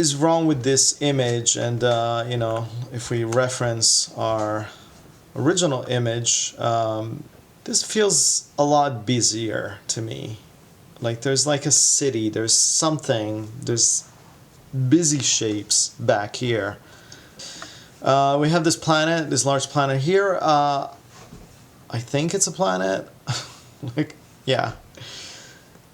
is wrong with this image, and you know, if we reference our original image, this feels a lot busier to me. Like there's like a city, there's something, there's busy shapes back here. We have this planet, this large planet here. I think it's a planet. Like, yeah.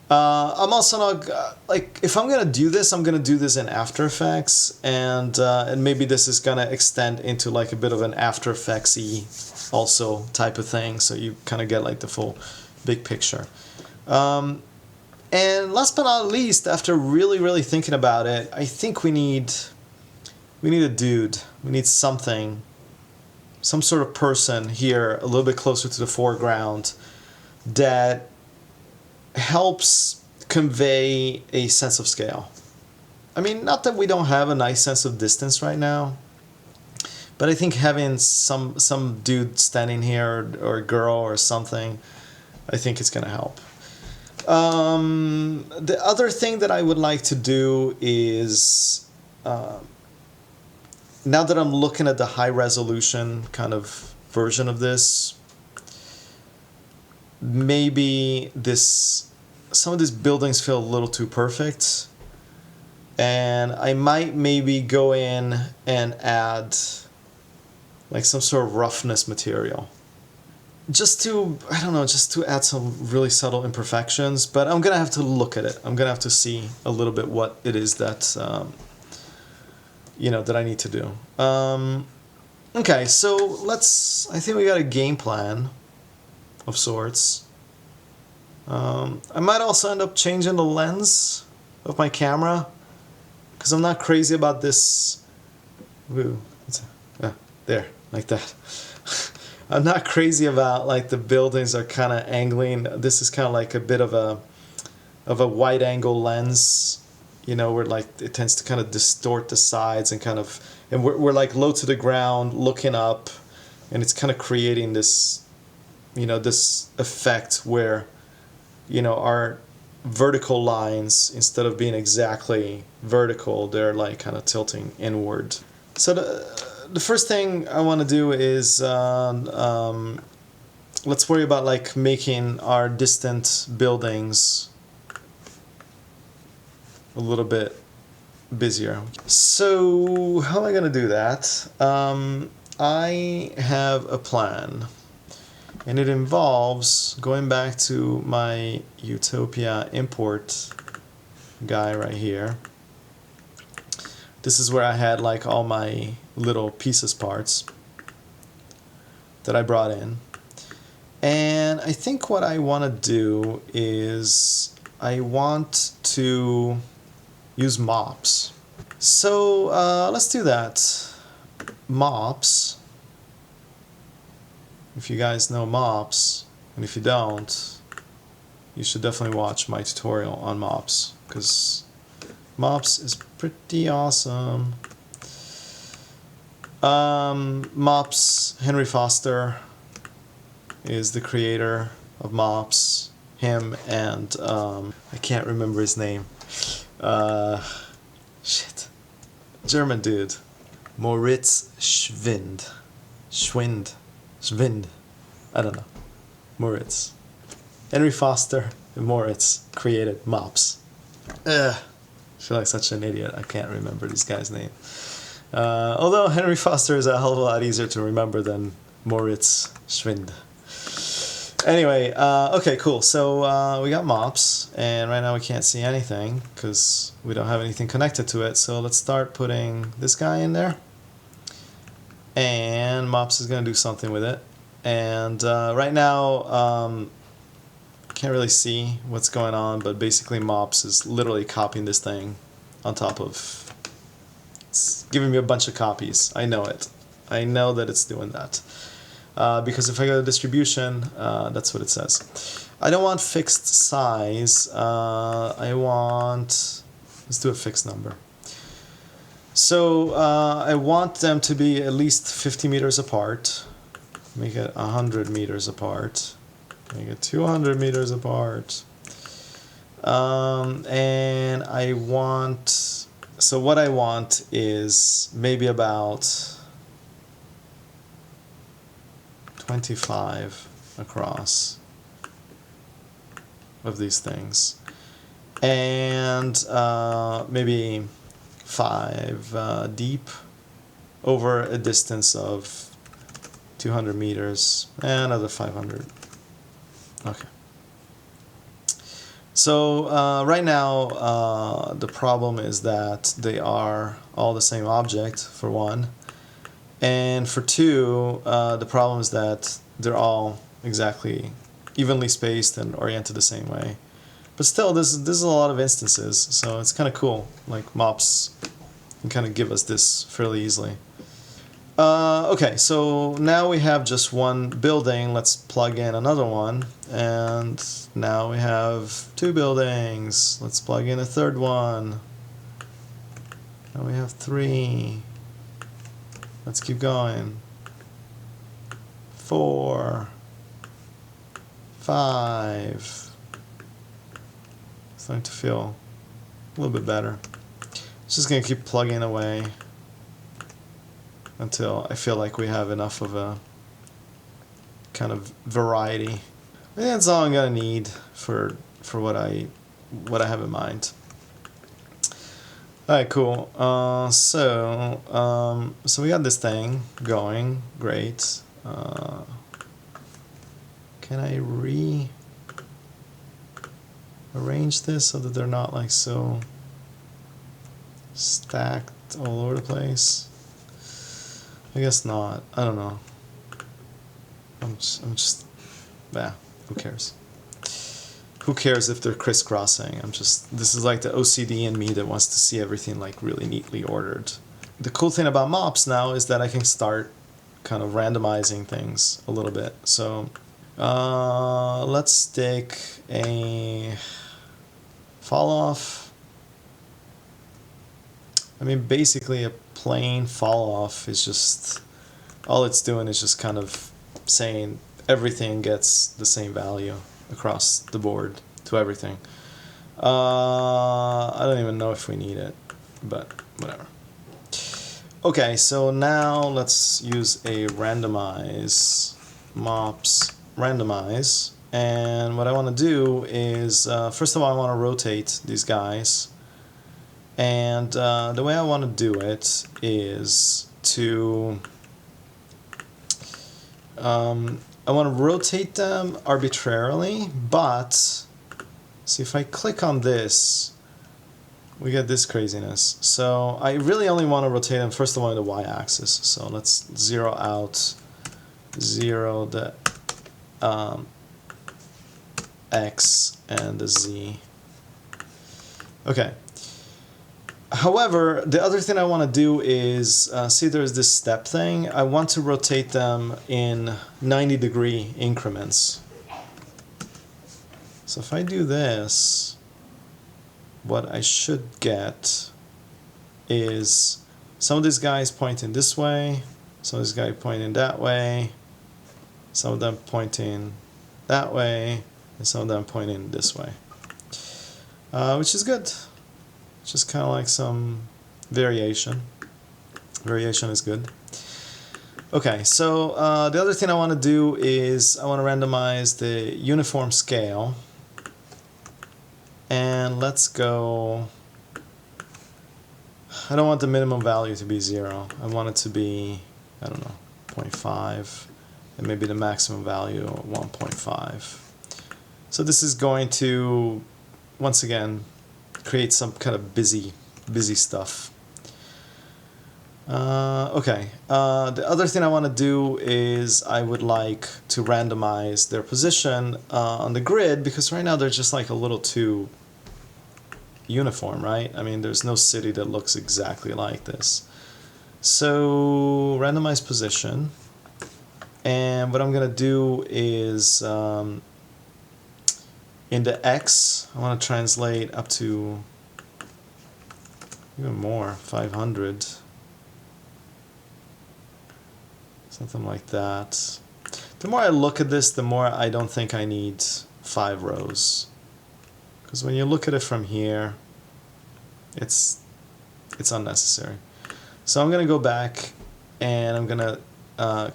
I'm also not like, if I'm gonna do this, I'm gonna do this in After Effects, and maybe this is gonna extend into like a bit of an After Effects-y also type of thing, so you kind of get like the full big picture. And last but not least, after really thinking about it, I think we need a dude. We need something, some sort of person here, a little bit closer to the foreground, that helps convey a sense of scale. I mean, not that we don't have a nice sense of distance right now, but I think having some dude standing here, or a girl or something, I think it's gonna help. The other thing that I would like to do is, now that I'm looking at the high resolution kind of version of this, maybe some of these buildings feel a little too perfect, and I might maybe go in and add like some sort of roughness material, just to, I don't know, just to add some really subtle imperfections. But I'm gonna have to look at it. I'm gonna have to see a little bit what it is that you know, that I need to do. Okay, so I think we got a game plan of sorts. I might also end up changing the lens of my camera, because I'm not crazy about this. Ooh, there, like that. I'm not crazy about like the buildings are kind of angling. This is kind of like a bit of a wide angle lens, you know, where like it tends to kind of distort the sides and kind of, and we're like low to the ground looking up, and it's kind of creating this, you know, this effect where, you know, our vertical lines, instead of being exactly vertical, they're like kind of tilting inward. So the first thing I want to do is let's worry about like making our distant buildings a little bit busier. So how am I going to do that? I have a plan, and it involves going back to my Utopia import guy right here. This is where I had like all my little pieces parts that I brought in. And I think what I want to do is I want to use mops. So let's do that. Mops. If you guys know mops, and if you don't, you should definitely watch my tutorial on mops, because mops is pretty awesome. Mops, Henry Foster is the creator of mops. Him and I can't remember his name. Shit. German dude. Moritz Schwind. I don't know. Moritz. Henry Foster and Moritz created mops. I feel like such an idiot. I can't remember this guy's name. Although Henry Foster is a hell of a lot easier to remember than Moritz Schwind. Anyway, okay, cool. So we got mops, and right now we can't see anything because we don't have anything connected to it. So let's start putting this guy in there. And mops is going to do something with it. And right now, can't really see what's going on, but basically mops is literally copying this thing on top of, it's giving me a bunch of copies. I know it. I know that it's doing that. Because if I go to distribution, that's what it says. I don't want fixed size. I want, let's do a fixed number. So I want them to be at least 50 meters apart. Make it 100 meters apart. Make it 200 meters apart. And I want So what I want is maybe about 25 across of these things, and maybe 5 deep over a distance of 200 meters, and another 500. Okay. So right now the problem is that they are all the same object, for one, and for two, the problem is that they're all exactly evenly spaced and oriented the same way. But still, this is a lot of instances, so it's kind of cool. Like mops can kind of give us this fairly easily. Okay, so now we have just one building. Let's plug in another one, and now we have 2 buildings. Let's plug in a third one. Now we have 3. Let's keep going. 4, 5. Starting to feel a little bit better. Just gonna keep plugging away until I feel like we have enough of a kind of variety. I think that's all I'm gonna need for what I have in mind. Alright, cool. So we got this thing going, great. Can I rearrange this so that they're not like so stacked all over the place? I guess not. I don't know. I'm just yeah, who cares? Who cares if they're crisscrossing? This is like the OCD in me that wants to see everything like really neatly ordered. The cool thing about mops now is that I can start kind of randomizing things a little bit. So let's stick a fall off. I mean, basically a plain fall off is just, all it's doing is just kind of saying everything gets the same value across the board to everything. I don't even know if we need it, but whatever. Okay, so now let's use a randomize, mops randomize, and what I want to do is first of all I want to rotate these guys, and the way I want to do it is to I want to rotate them arbitrarily, but see if I click on this, we get this craziness. So I really only want to rotate them first of all in the y-axis. So let's zero out, zero the x and the z. Okay. However, the other thing I want to do is, see there's this step thing. I want to rotate them in 90-degree increments. So if I do this, what I should get is some of these guys pointing this way, some of these guys pointing that way, some of them pointing that way, and some of them pointing this way. Which is good. Just kind of like some variation. Variation is good. Okay, so the other thing I want to do is I want to randomize the uniform scale. And let's go, I don't want the minimum value to be 0. I want it to be, I don't know, 0.5, and maybe the maximum value 1.5. So this is going to, once again, create some kind of busy stuff. Okay, the other thing I want to do is I would like to randomize their position on the grid, because right now they're just like a little too uniform, right? I mean, there's no city that looks exactly like this. So randomize position, and what I'm gonna do is in the X, I want to translate up to even more, 500. Something like that. The more I look at this, the more I don't think I need 5 rows. Because when you look at it from here, it's it's unnecessary. So I'm gonna go back and I'm gonna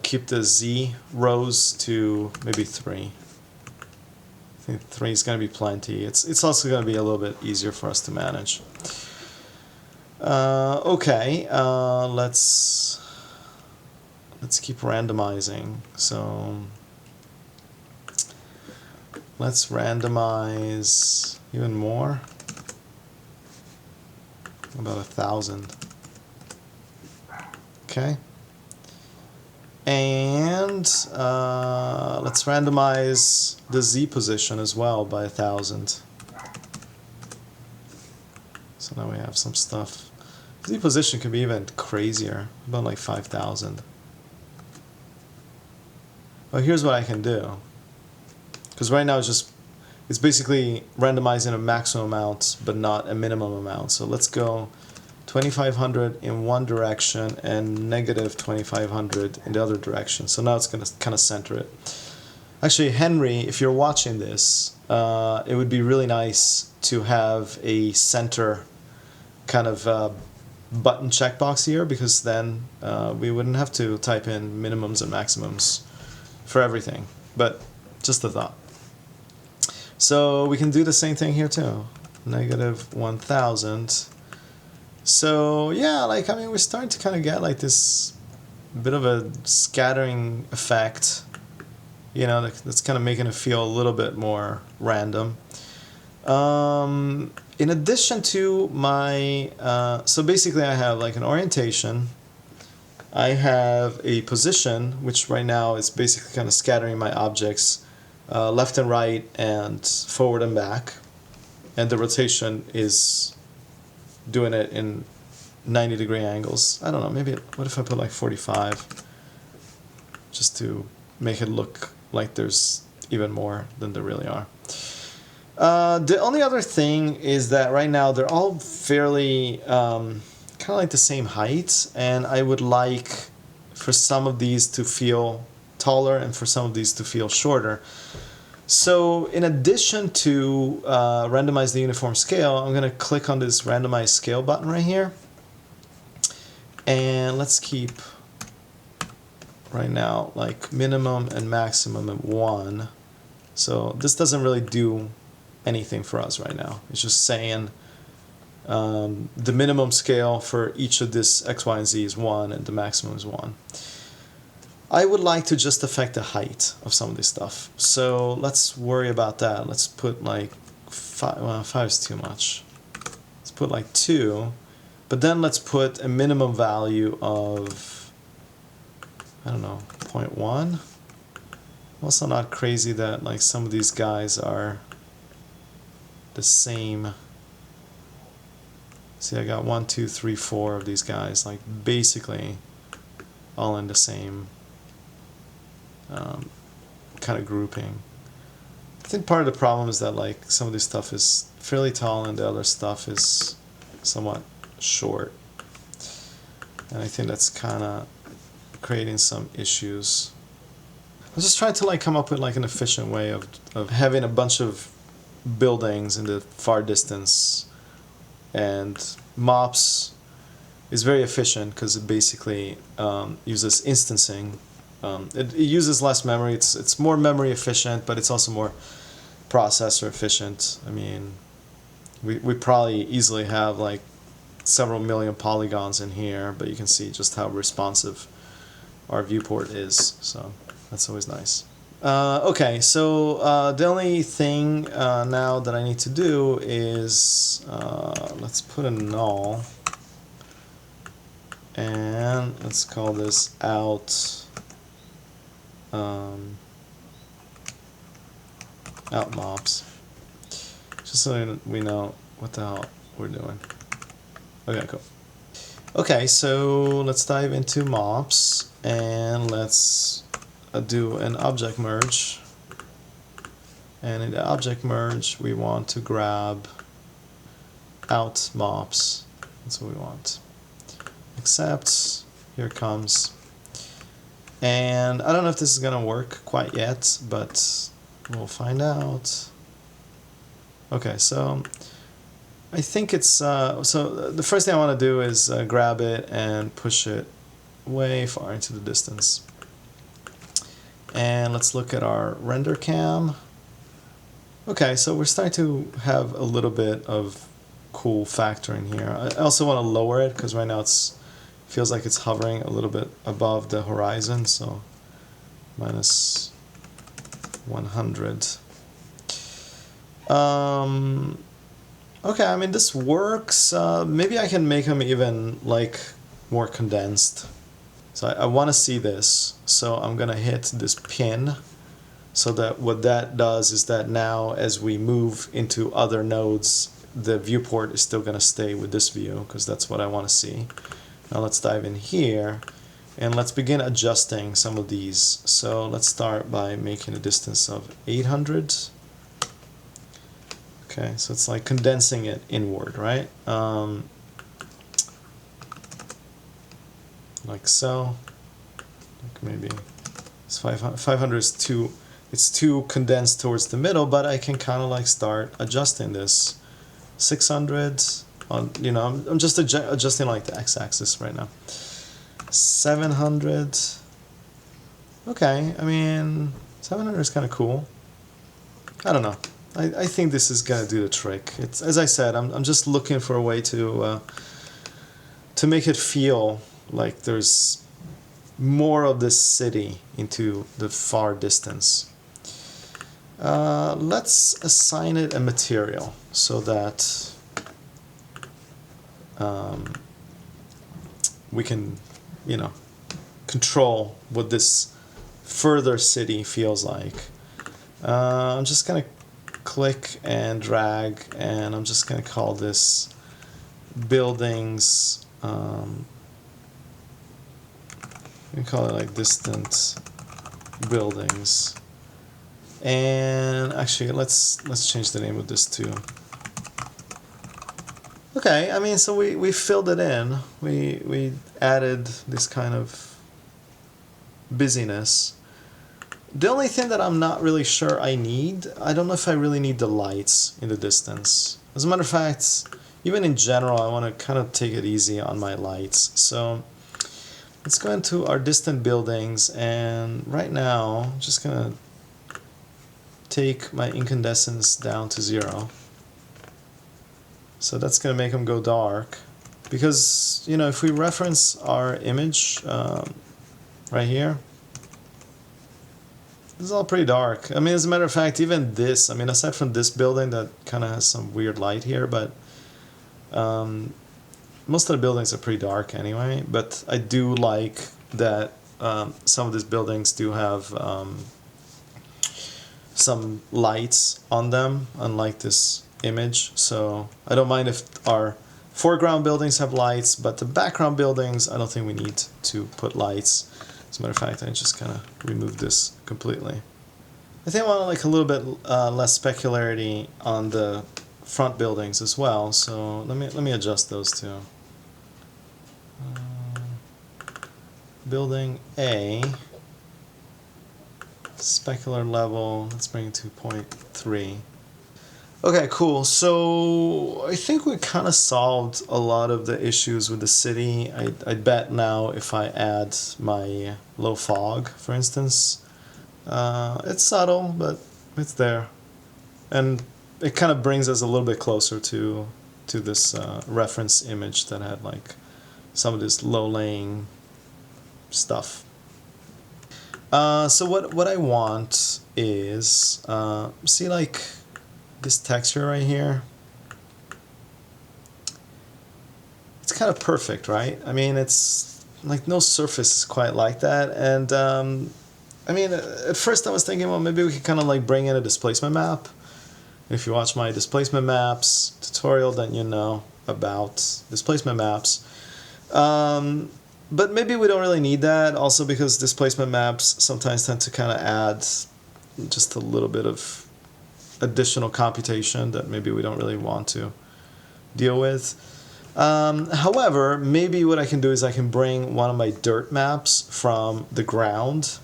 keep the Z rows to maybe 3. I think 3 is gonna be plenty. It's also gonna be a little bit easier for us to manage. Okay, let's keep randomizing. So let's randomize even more, about 1,000. Okay, and let's randomize the Z position as well by 1,000. So now we have some stuff. Z position could be even crazier, about like 5,000. Well, here's what I can do. Because right now it's basically randomizing a maximum amount, but not a minimum amount. So let's go 2,500 in one direction and negative 2,500 in the other direction. So now it's going to kind of center it. Actually, Henry, if you're watching this, it would be really nice to have a center kind of button checkbox here, because then we wouldn't have to type in minimums and maximums for everything. But just a thought. So we can do the same thing here too. Negative 1,000. So yeah, like, I mean, we're starting to kind of get like this bit of a scattering effect, you know, that's kind of making it feel a little bit more random. In addition to my, so basically I have like an orientation, I have a position, which right now is basically kind of scattering my objects left and right and forward and back, and the rotation is doing it in 90-degree angles. I don't know, maybe, what if I put like 45, just to make it look like there's even more than there really are. The only other thing is that right now they're all fairly kind of like the same height, and I would like for some of these to feel taller and for some of these to feel shorter. So in addition to randomize the uniform scale, I'm going to click on this randomize scale button right here, and let's keep right now like minimum and maximum at 1. So this doesn't really do anything for us right now. It's just saying the minimum scale for each of this X, Y, and Z is 1, and the maximum is 1. I would like to just affect the height of some of this stuff. So let's worry about that. Let's put like 5, well, 5 is too much. Let's put like 2, but then let's put a minimum value of, I don't know, 0.1. Also not crazy that like some of these guys are the same. See, I got 1, 2, 3, 4 of these guys, like basically all in the same kind of grouping. I think part of the problem is that like some of this stuff is fairly tall and the other stuff is somewhat short, and I think that's kind of creating some issues. I'm just trying to like come up with like an efficient way of having a bunch of buildings in the far distance, and MOPS is very efficient because it basically uses instancing. It uses less memory. It's more memory efficient, but it's also more processor efficient. I mean, we probably easily have like several million polygons in here, but you can see just how responsive our viewport is. So that's always nice. Okay, so the only thing now that I need to do is let's put a null, and let's call this out out MOPS, just so we know what the hell we're doing. Okay, cool. Okay, so let's dive into MOPS and let's do an object merge, and in the object merge we want to grab out MOPS. That's what we want. Except here it comes, and I don't know if this is gonna work quite yet, but we'll find out. Okay, so I think it's, so the first thing I want to do is grab it and push it way far into the distance. And let's look at our render cam. Okay, so we're starting to have a little bit of cool factoring here. I also want to lower it because right now it's feels like it's hovering a little bit above the horizon, so minus 100. Okay, I mean this works. Maybe I can make them even like more condensed. So I want to see this, so I'm gonna hit this pin, so that what that does is that now as we move into other nodes, the viewport is still gonna stay with this view, because that's what I want to see. Now let's dive in here, and let's begin adjusting some of these. So let's start by making a distance of 800. Okay, so it's like condensing it inward, right? Like so. Like maybe it's 500 is too, it's too condensed towards the middle, but I can kind of like start adjusting this. 600 on, you know, I'm just adjusting like the x-axis right now. 700. Okay, I mean 700 is kind of cool. I don't know. I think this is gonna do the trick. It's, as I said, I'm just looking for a way to make it feel like there's more of this city into the far distance. Let's assign it a material so that we can, you know, control what this further city feels like. I'm just gonna click and drag, and I'm just gonna call this buildings. We call it like distant buildings. And actually, let's change the name of this too. Okay, I mean, so we filled it in. We added this kind of busyness. The only thing that I'm not really sure I need, I don't know if I really need the lights in the distance. As a matter of fact, even in general, I want to kind of take it easy on my lights. So let's go into our distant buildings, and right now I'm just gonna take my incandescence down to 0. So that's gonna make them go dark, because, you know, if we reference our image right here, this is all pretty dark. I mean, as a matter of fact, even this, I mean, aside from this building that kind of has some weird light here, but most of the buildings are pretty dark anyway. But I do like that some of these buildings do have some lights on them, unlike this image. So I don't mind if our foreground buildings have lights, but the background buildings, I don't think we need to put lights. As a matter of fact, I just kind of remove this completely. I think I want like a little bit less specularity on the front buildings as well. So let me adjust those two. Building A, specular level. Let's bring it to 0.3. Okay, cool. So I think we kind of solved a lot of the issues with the city. I bet now if I add my low fog, for instance, it's subtle, but it's there. And it kind of brings us a little bit closer to this reference image that had like some of this low-laying stuff. So what I want is, see like this texture right here, it's kind of perfect, right? I mean, it's like no surface is quite like that. And I mean, at first I was thinking, well, maybe we could kind of like bring in a displacement map. If you watch my displacement maps tutorial, then you know about displacement maps. But maybe we don't really need that, also because displacement maps sometimes tend to kind of add just a little bit of additional computation that maybe we don't really want to deal with. However, maybe what I can do is I can bring one of my dirt maps from the ground,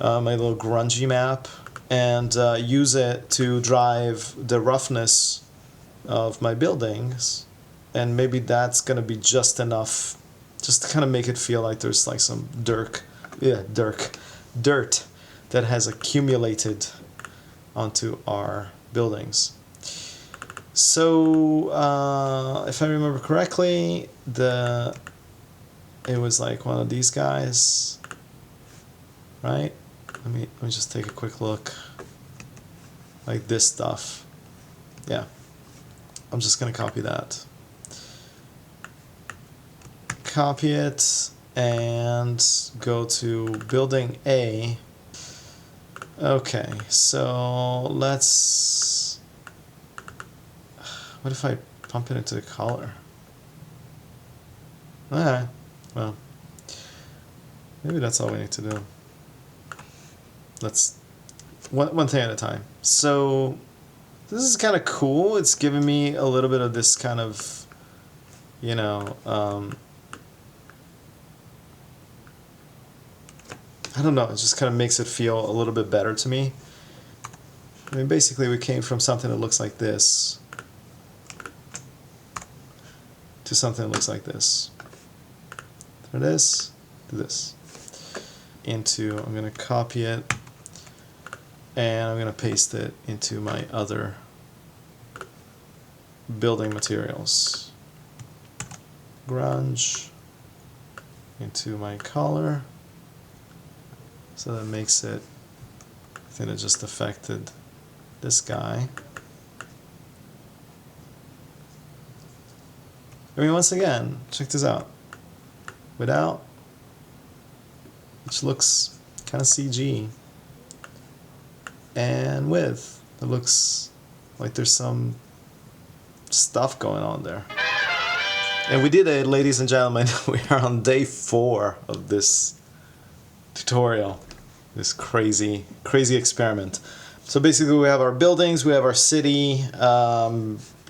my little grungy map, and use it to drive the roughness of my buildings, and maybe that's gonna be just enough just to kind of make it feel like there's like some dirt that has accumulated onto our buildings. So if I remember correctly, it was like one of these guys, right? Let me just take a quick look. Like this stuff. Yeah. I'm just gonna copy that. Copy it and go to building A. Okay, so let's, what if I pump it into the color? Alright, well, maybe that's all we need to do. Let's, one thing at a time. So this is kind of cool. It's giving me a little bit of this kind of, you know, I don't know, it just kind of makes it feel a little bit better to me. I mean, basically we came from something that looks like this to something that looks like this. From this to this. Into, I'm going to copy it and I'm going to paste it into my other building materials. Grunge into my color. So that makes it, I think it just affected this guy. I mean, once again, check this out. Without, which looks kind of CG. And with, it looks like there's some stuff going on there. And we did it, ladies and gentlemen. We are on day 4 of this tutorial. This crazy experiment. So basically we have our buildings, we have our city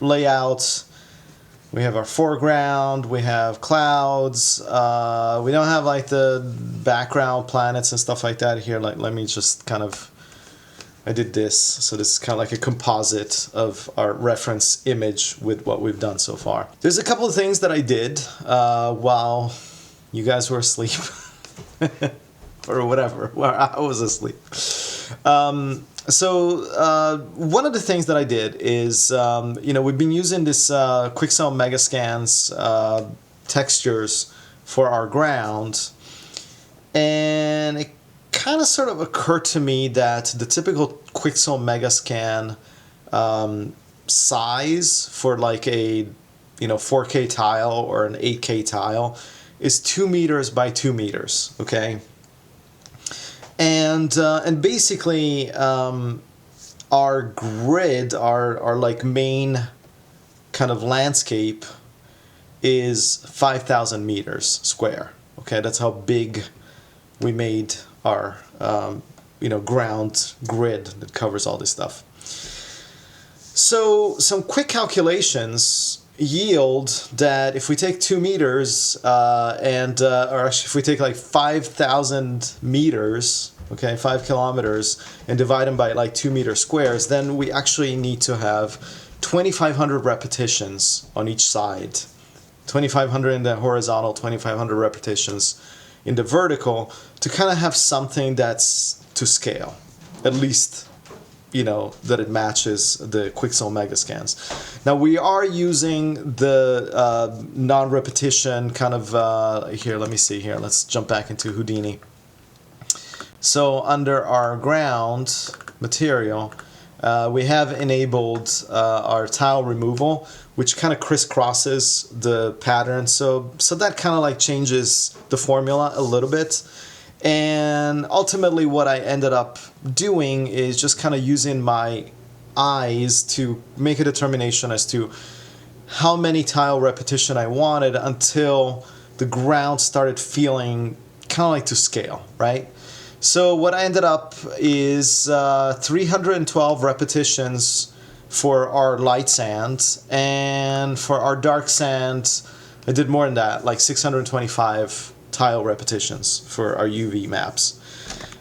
layout, we have our foreground, we have clouds, we don't have like the background planets and stuff like that here. Like, let me just kind of, I did this, so this is kind of like a composite of our reference image with what we've done so far. There's a couple of things that I did while you guys were asleep. Or whatever, while I was asleep. One of the things that I did is, you know, we've been using this Quixel Megascans textures for our ground, and it kind of sort of occurred to me that the typical Quixel Megascan size for like a, you know, 4K tile or an 8K tile is 2 meters by 2 meters, okay? And basically our grid, our like main kind of landscape is 5,000 meters square. Okay, that's how big we made our you know, ground grid that covers all this stuff. So some quick calculations yield that if we take 2 meters or actually if we take like 5,000 meters, okay, 5 kilometers, and divide them by like 2 meter squares, then we actually need to have 2,500 repetitions on each side. 2,500 in the horizontal, 2,500 repetitions in the vertical to kind of have something that's to scale, at least, you know, that it matches the Quixel Megascans. Now we are using the non-repetition kind of, here, let me see here, let's jump back into Houdini. So under our ground material, we have enabled our tile removal, which kind of crisscrosses the pattern. So that kind of like changes the formula a little bit. And ultimately what I ended up doing is just kind of using my eyes to make a determination as to how many tile repetition I wanted until the ground started feeling kind of like to scale, right? So what I ended up is 312 repetitions for our light sand, and for our dark sand I did more than that, like 625 tile repetitions for our UV maps.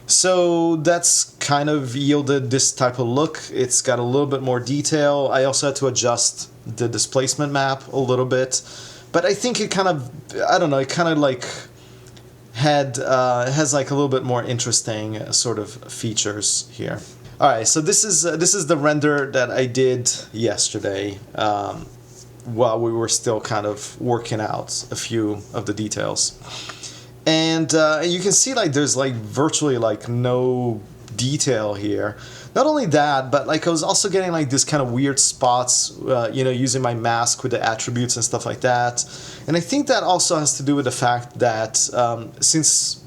So that's kind of yielded this type of look. It's got a little bit more detail. I also had to adjust the displacement map a little bit, but I think it kind of, I don't know, it kind of like has like a little bit more interesting sort of features here. All right, so this is the render that I did yesterday while we were still kind of working out a few of the details, and you can see like there's like virtually like no detail here. Not only that, but like I was also getting like this kind of weird spots, you know, using my mask with the attributes and stuff like that. And I think that also has to do with the fact that since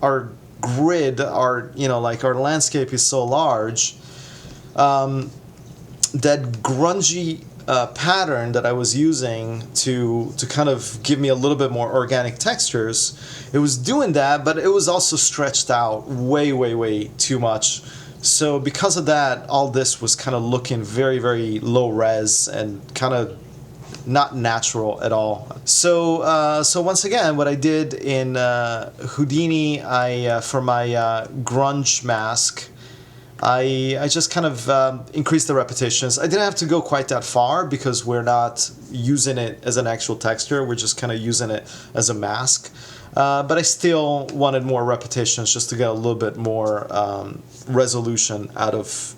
our grid, our, you know, like our landscape is so large, that grungy pattern that I was using to kind of give me a little bit more organic textures, it was doing that, but it was also stretched out way too much. So because of that, all this was kind of looking very low res and kind of not natural at all. So so once again, what I did in Houdini, I for my grunge mask, I just kind of increased the repetitions. I didn't have to go quite that far because we're not using it as an actual texture. We're just kind of using it as a mask. But I still wanted more repetitions just to get a little bit more resolution out of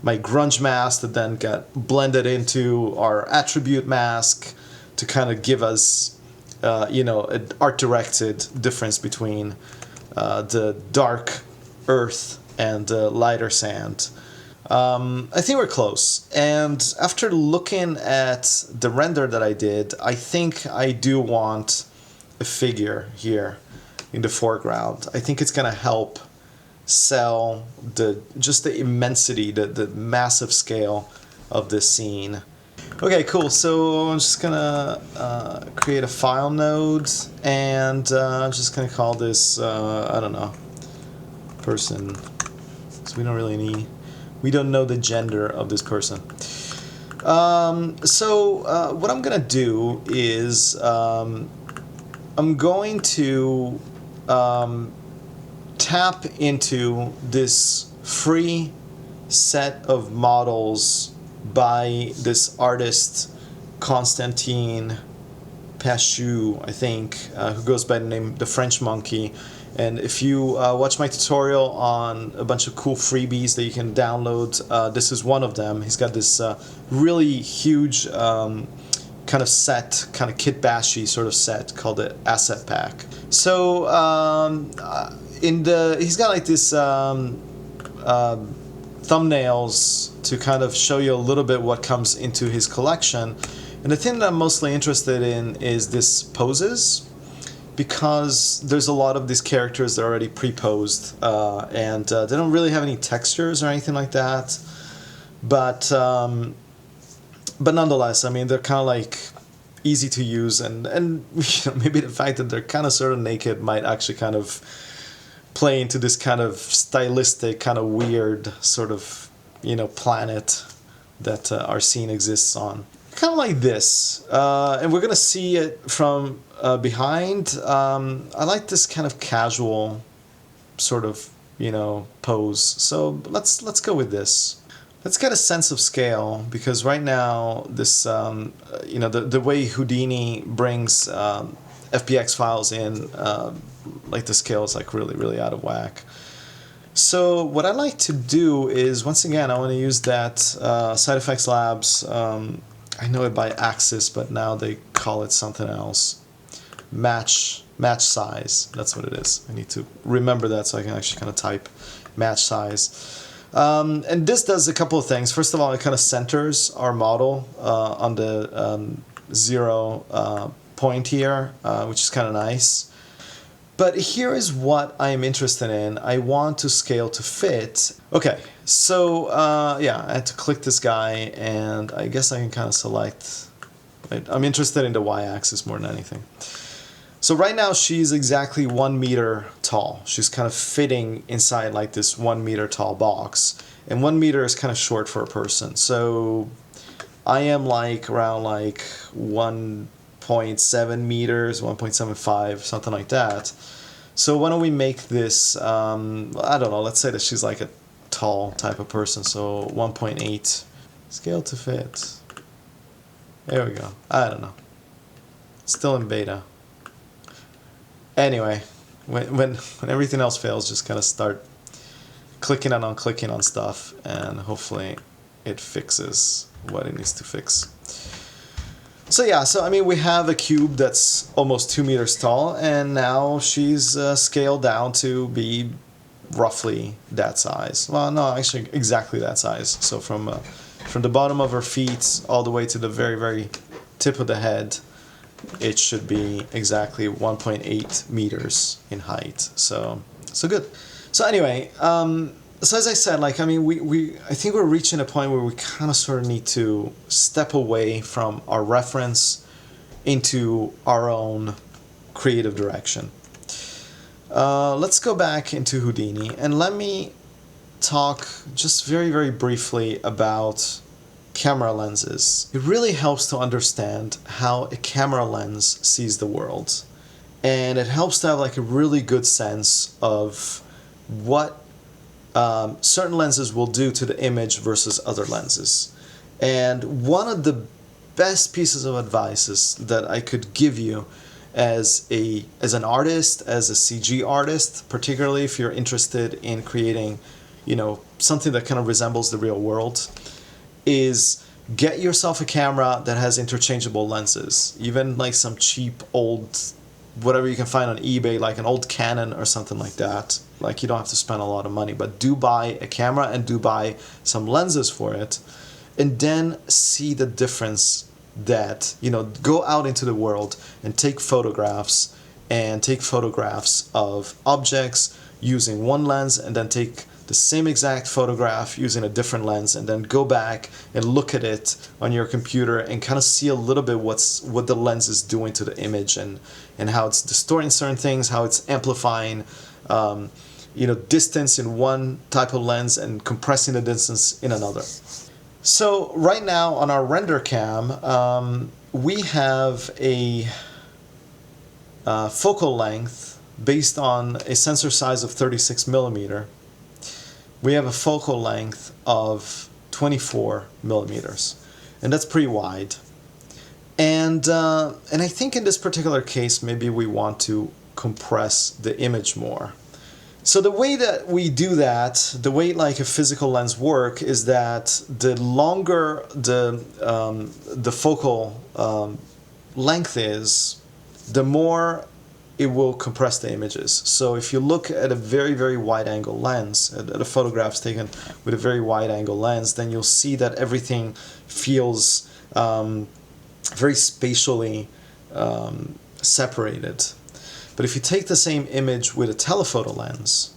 my grunge mask that then got blended into our attribute mask to kind of give us, you know, an art-directed difference between the dark earth and lighter sand. I think we're close. And after looking at the render that I did, I think I do want a figure here in the foreground. I think it's going to help sell just the immensity, the massive scale of this scene. Okay, cool. So I'm just gonna create a file node, and I'm just gonna call this I don't know, person. So we don't know the gender of this person. So what I'm gonna do is I'm going to tap into this free set of models by this artist Constantine Pachu, I think, who goes by the name The French Monkey. And if you watch my tutorial on a bunch of cool freebies that you can download, this is one of them. He's got this really huge kind of set, kind of kit bashy sort of set called the Asset Pack. So he's got like this thumbnails to kind of show you a little bit what comes into his collection. And the thing that I'm mostly interested in is this poses, because there's a lot of these characters that are already pre-posed, and they don't really have any textures or anything like that. But nonetheless, I mean, they're kind of like easy to use, and you know, maybe the fact that they're kind of sort of naked might actually kind of play into this kind of stylistic, kind of weird sort of, you know, planet that our scene exists on. Kind of like this, and we're gonna see it from behind. I like this kind of casual sort of, you know, pose. So let's go with this. Let's get a sense of scale, because right now this, you know, the way Houdini brings FBX files in, like the scale is like really out of whack. So what I like to do is, once again, I want to use that Side Effects Labs. I know it by Axis, but now they call it something else. Match size. That's what it is. I need to remember that so I can actually kind of type match size. And this does a couple of things. First of all, it kind of centers our model on the 0 point here, which is kind of nice. But here is what I'm interested in. I want to scale to fit. Okay, so yeah, I had to click this guy, and I guess I can kind of select. I'm interested in the y-axis more than anything. So right now she's exactly 1 meter tall. She's kind of fitting inside like this 1 meter tall box. And 1 meter is kind of short for a person. So I am like around like 1.7 meters, 1.75, something like that. So why don't we make this, I don't know, let's say that she's like a tall type of person. So 1.8, scale to fit. There we go. I don't know. Still in beta. Anyway, when everything else fails, just kind of start clicking and unclicking on stuff, and hopefully it fixes what it needs to fix. So yeah, so I mean, we have a cube that's almost 2 meters tall, and now she's scaled down to be roughly that size. Well, no, actually exactly that size. So from the bottom of her feet all the way to the very, very tip of the head, it should be exactly 1.8 meters in height. So good. So anyway, so as I said, like, I mean, I think we're reaching a point where we kind of sort of need to step away from our reference into our own creative direction. Let's go back into Houdini, and let me talk just very, very briefly about camera lenses. It really helps to understand how a camera lens sees the world, and it helps to have like a really good sense of what certain lenses will do to the image versus other lenses. And one of the best pieces of advice that I could give you as an artist, as a CG artist, particularly if you're interested in creating, you know, something that kind of resembles the real world, is get yourself a camera that has interchangeable lenses, even like some cheap old whatever you can find on eBay, like an old Canon or something like that. Like, you don't have to spend a lot of money, but do buy a camera and do buy some lenses for it, and then see the difference that, you know, go out into the world and take photographs of objects using one lens, and then take the same exact photograph using a different lens, and then go back and look at it on your computer and kind of see a little bit what the lens is doing to the image, and how it's distorting certain things, how it's amplifying you know, distance in one type of lens and compressing the distance in another. So right now on our render cam, we have a focal length based on a sensor size of 36 millimeter. We have a focal length of 24 millimeters, and that's pretty wide. And I think in this particular case, maybe we want to compress the image more. So the way that we do that, the way like a physical lens work, is that the longer the focal length is, the more it will compress the images. So if you look at a very, very wide angle lens, at the photographs taken with a very wide angle lens, then you'll see that everything feels very spatially separated. But if you take the same image with a telephoto lens,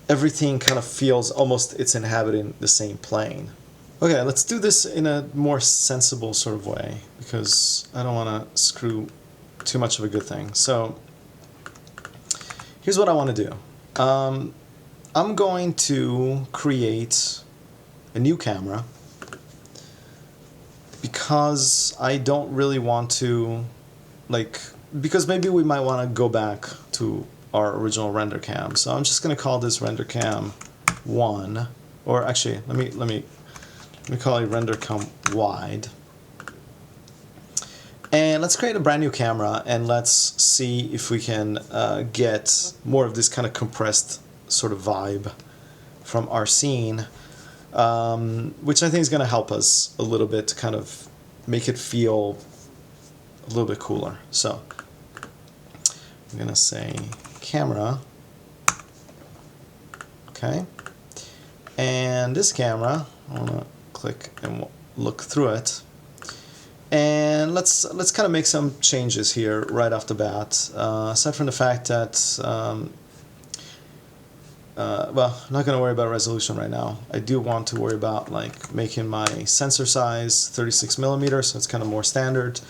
everything kind of feels almost it's inhabiting the same plane. Okay, let's do this in a more sensible sort of way, because I don't want to screw too much of a good thing. So here's what I want to do. I'm going to create a new camera, because I don't really want to, like, because maybe we might want to go back to our original render cam. So I'm just going to call this render cam 1, or actually let me call it render cam wide. And let's create a brand new camera, and let's see if we can get more of this kind of compressed sort of vibe from our scene, which I think is going to help us a little bit to kind of make it feel a little bit cooler. So I'm going to say camera, okay, and this camera, I want to click and look through it. And let's kind of make some changes here right off the bat. Aside from the fact that, well, I'm not going to worry about resolution right now. I do want to worry about like making my sensor size 36 millimeters, so it's kind of more standard.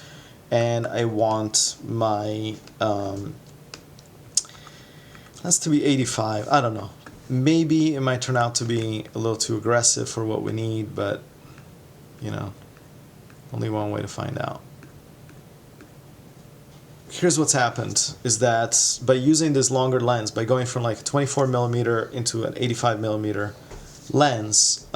And I want my that's to be 85. I don't know. Maybe it might turn out to be a little too aggressive for what we need, but you know, only one way to find out. Here's what's happened, is that by using this longer lens, by going from like a 24 millimeter into an 85 millimeter lens,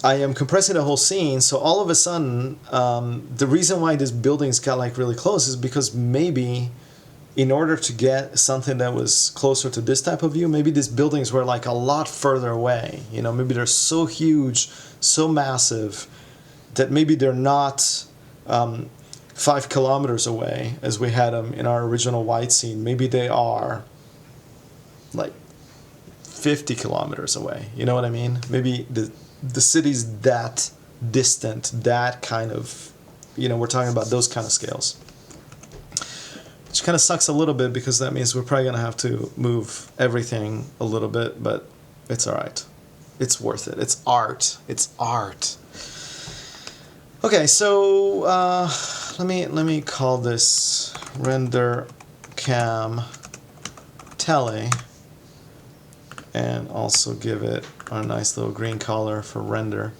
I am compressing the whole scene, so all of a sudden, the reason why this buildings got like really close is because maybe in order to get something that was closer to this type of view, maybe these buildings were like a lot further away. You know, maybe they're so huge, so massive, that maybe they're not 5 kilometers away as we had them in our original wide scene. Maybe they are like 50 kilometers away. You know what I mean? Maybe the city's that distant, that kind of, you know, we're talking about those kind of scales. Which kind of sucks a little bit because that means we're probably going to have to move everything a little bit, but it's all right. It's worth it. It's art. It's art. Okay, so let me call this render cam tele, and also give it our nice little green color for render.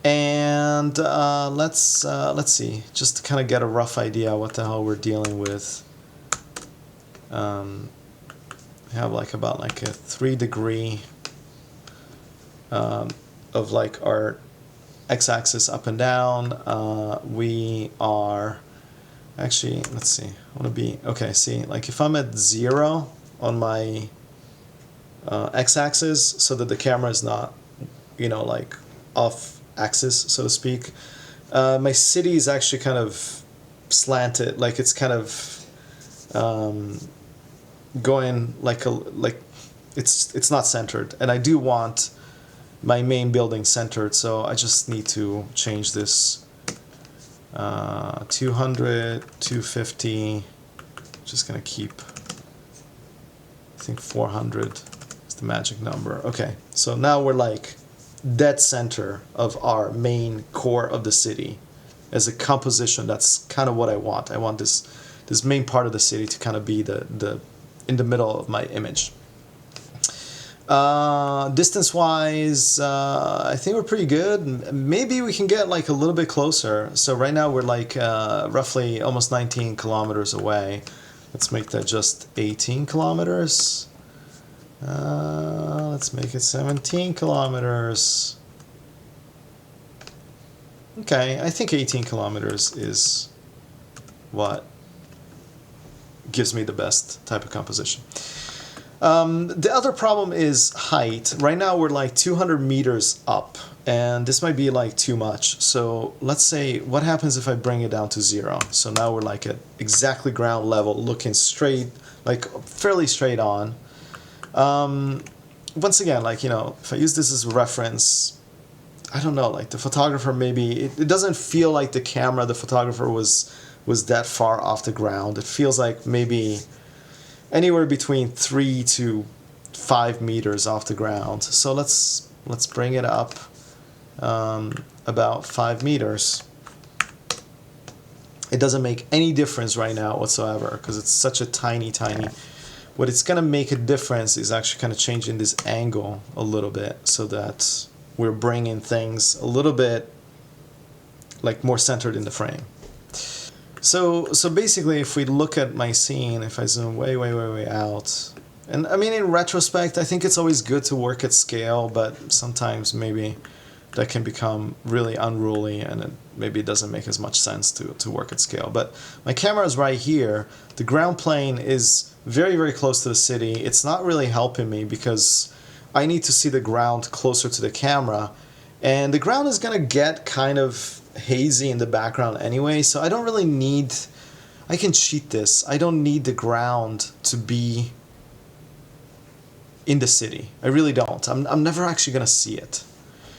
And let's see, just to kind of get a rough idea what the hell we're dealing with. We have like about like a 3 degree of like our x-axis up and down. We are actually, let's see, I want to be, okay, see, like if I'm at 0 on my x-axis, so that the camera is not, you know, like off axis, so to speak, my city is actually kind of slanted, like it's kind of going like it's not centered, and I do want my main building centered, so I just need to change this 200, 250, just gonna keep, I think 400 is the magic number. Okay, so now we're like dead center of our main core of the city as a composition. That's kind of what I want. I want this main part of the city to kind of be the in the middle of my image. Distance wise, I think we're pretty good. Maybe we can get like a little bit closer. So right now we're like roughly almost 19 kilometers away. Let's make that just 18 kilometers. Let's make it 17 kilometers. Okay, I think 18 kilometers is what gives me the best type of composition. The other problem is height. Right now we're like 200 meters up, and this might be like too much. So let's say, what happens if I bring it down to 0? So now we're like at exactly ground level, looking straight, like fairly straight on. Once again, like, you know, if I use this as a reference, I don't know, like the photographer maybe, it doesn't feel like the camera, the photographer was that far off the ground. It feels like maybe anywhere between 3 to 5 meters off the ground. So let's bring it up about 5 meters. It doesn't make any difference right now whatsoever because it's such a tiny. What it's going to make a difference is actually kind of changing this angle a little bit so that we're bringing things a little bit like more centered in the frame. So basically, if we look at my scene, if I zoom way out, and I mean, in retrospect, I think it's always good to work at scale, but sometimes maybe that can become really unruly, and maybe it doesn't make as much sense to work at scale. But my camera is right here. The ground plane is very close to the city. It's not really helping me because I need to see the ground closer to the camera, and the ground is gonna get kind of hazy in the background anyway, so I don't really need, I can cheat this. I don't need the ground to be in the city. I really don't. I'm never actually gonna see it.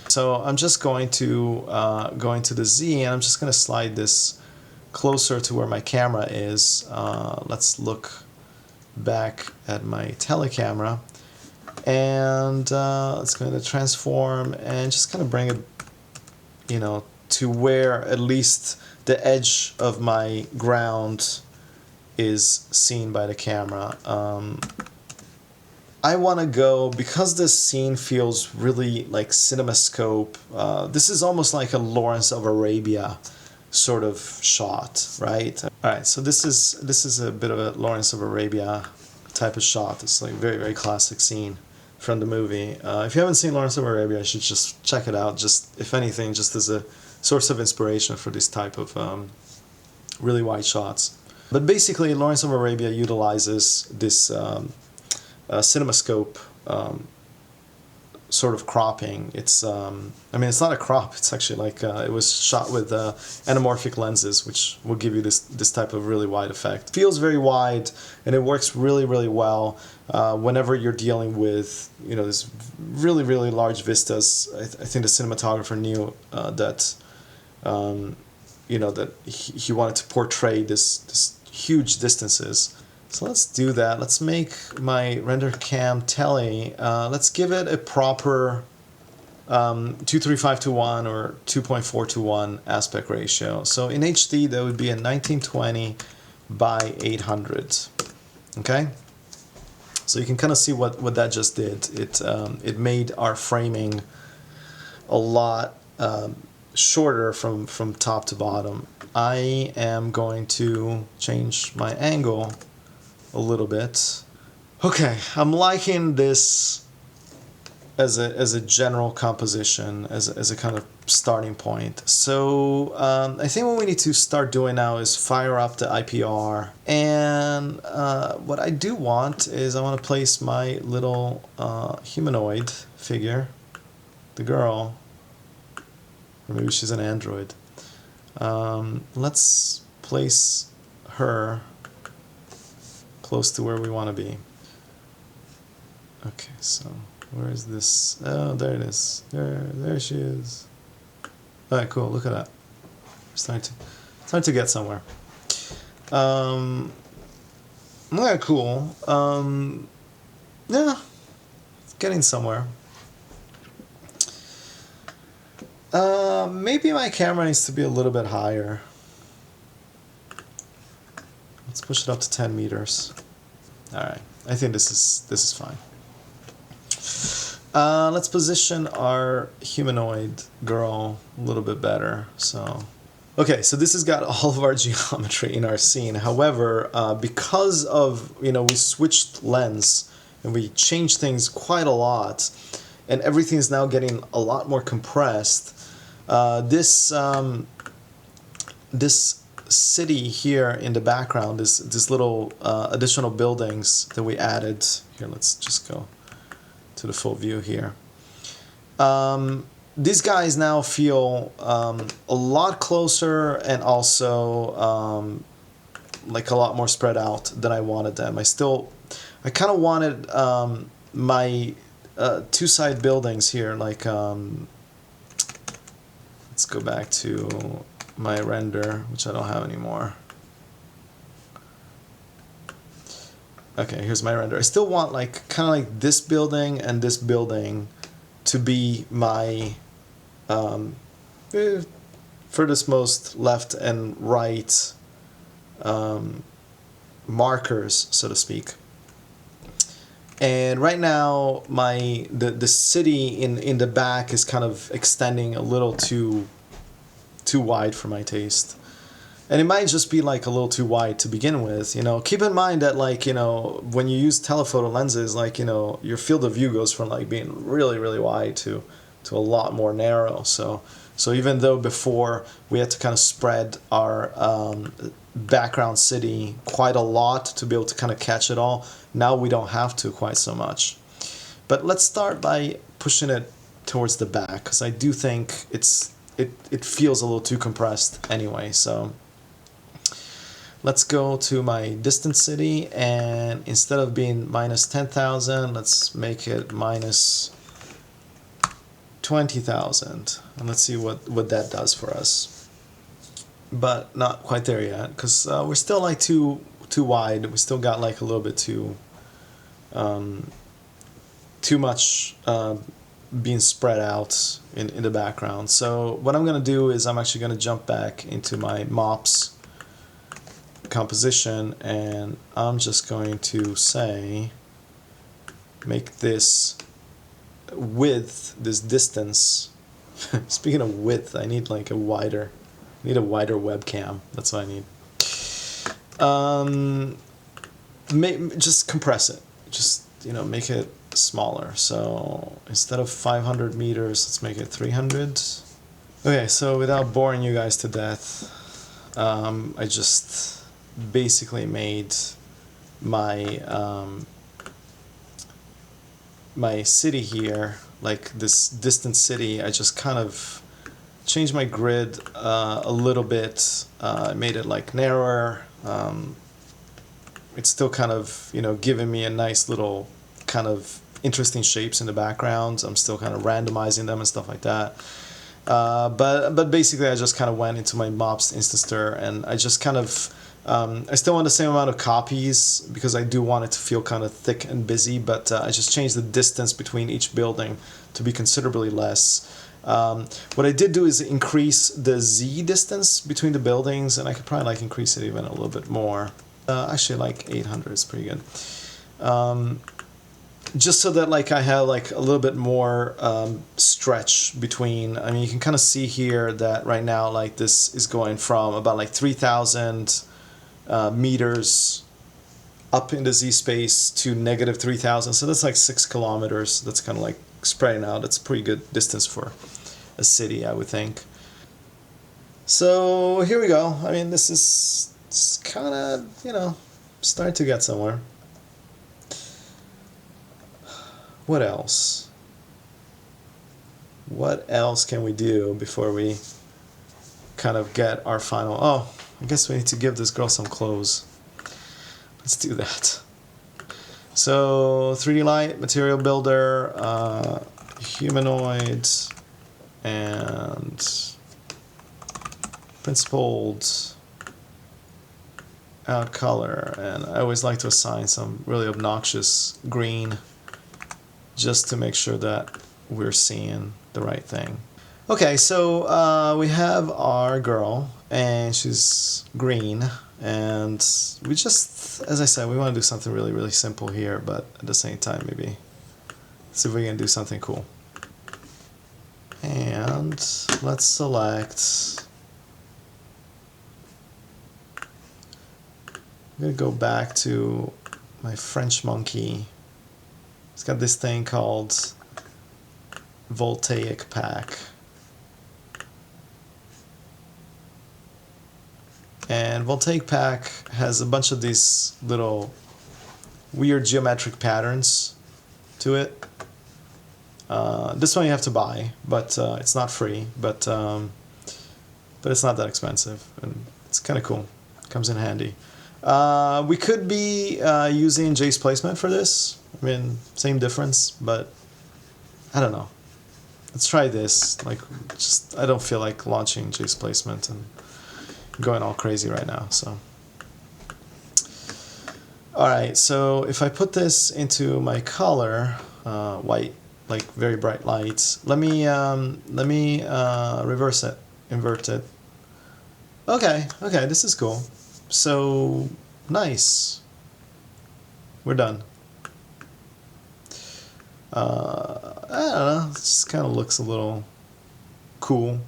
So I'm just going to go into the Z, and I'm just gonna slide this closer to where my camera is. Let's look back at my telecamera, and let's go into transform and just kind of bring it, you know, to where at least the edge of my ground is seen by the camera. I want to go, because this scene feels really like CinemaScope, this is almost like a Lawrence of Arabia sort of shot, right? Alright, so this is a bit of a Lawrence of Arabia type of shot. It's like very classic scene. from the movie. If you haven't seen Lawrence of Arabia, you should just check it out. Just, if anything, just as a source of inspiration for this type of really wide shots. But basically, Lawrence of Arabia utilizes this CinemaScope sort of cropping. It's I mean, it's not a crop. It's actually like it was shot with anamorphic lenses, which will give you this type of really wide effect. Feels very wide, and it works really, really well whenever you're dealing with, you know, this really, really large vistas. I think the cinematographer knew that you know, that he wanted to portray this huge distances. So let's do that. Let's make my render cam tele. Let's give it a proper 235 to 1 or 2.4 to 1 aspect ratio. So in HD, that would be a 1920 by 800. Okay. So you can kind of see what that just did. It made our framing a lot shorter from top to bottom. I am going to change my angle a little bit. Okay, I'm liking this as a general composition, as a kind of starting point. So I think what we need to start doing now is fire up the IPR. And what I do want is I want to place my little humanoid figure, the girl, or maybe she's an android. Let's place her close to where we want to be. Okay, so where is this? Oh, there it is. There she is. All right, cool. Look at that. We're starting to get somewhere. Yeah, cool. Yeah, it's getting somewhere. Maybe my camera needs to be a little bit higher. Let's push it up to 10 meters. All right, I think this is fine. Let's position our humanoid girl a little bit better. So, okay, so this has got all of our geometry in our scene. However, because of, you know, we switched lens and we changed things quite a lot, and everything is now getting a lot more compressed. This city here in the background, this little additional buildings that we added here. Let's just go to the full view here. These guys now feel a lot closer and also like a lot more spread out than I wanted them. I kind of wanted my two side buildings here, like let's go back to my render, which I don't have anymore. Okay, here's my render. I still want like kind of like this building and this building to be my furthest most left and right markers, so to speak. And right now, the city in the back is kind of extending a little too wide for my taste. And it might just be like a little too wide to begin with, you know. Keep in mind that, like, you know, when you use telephoto lenses, like, you know, your field of view goes from like being really, really wide to a lot more narrow. So even though before we had to kind of spread our background city quite a lot to be able to kind of catch it all, now we don't have to quite so much. But let's start by pushing it towards the back, because I do think it feels a little too compressed anyway. So let's go to my distance city, and instead of being minus 10,000, let's make it minus 20,000, and let's see what that does for us. But not quite there yet, because we're still like too wide. We still got like a little bit too much being spread out in the background. So what I'm gonna do is I'm actually gonna jump back into my MOPS composition, and I'm just going to say make this width, this distance. Speaking of width, I need like a wider webcam. That's what I need. Just compress it. Just, you know, make it smaller. So instead of 500 meters, let's make it 300. Okay, so without boring you guys to death, I just basically made my my city here, like this distant city. I just kind of changed my grid a little bit. I made it like narrower. It's still kind of, you know, giving me a nice little kind of interesting shapes in the background. I'm still kind of randomizing them and stuff like that. But basically I just kind of went into my mobs instancer, and I just kind of I still want the same amount of copies because I do want it to feel kind of thick and busy, but I just changed the distance between each building to be considerably less. What I did do is increase the Z distance between the buildings, and I could probably like increase it even a little bit more. Actually, like 800 is pretty good. Just so that like I have like a little bit more stretch between. I mean, you can kind of see here that right now like this is going from about like 3,000 meters up in the Z space to negative 3,000. So that's like 6 kilometers. That's kind of like spreading out. That's a pretty good distance for a city, I would think. So here we go. I mean, this is kind of, you know, starting to get somewhere. What else? What else can we do before we kind of get our final... Oh, I guess we need to give this girl some clothes. Let's do that. So 3D Light, Material Builder, Humanoid, and Principled, Out Color. And I always like to assign some really obnoxious green just to make sure that we're seeing the right thing. Okay, so we have our girl, and she's green, and we just, as I said, we want to do something really, really simple here, but at the same time, maybe see if we can do something cool. And let's select, I'm going to go back to my French monkey. It's got this thing called Voltaic Pack. And Voltaic Pack has a bunch of these little weird geometric patterns to it. This one you have to buy, but it's not free, but it's not that expensive, and it's kind of cool. Comes in handy. We could be using Displacement for this. I mean, same difference, but I don't know. Let's try this. Like, just I don't feel like launching Displacement and going all crazy right now. So, all right. So if I put this into my color, white, like very bright lights. Let me reverse it, invert it. Okay. Okay. This is cool. So nice. We're done. I don't know, it just kind of looks a little cool.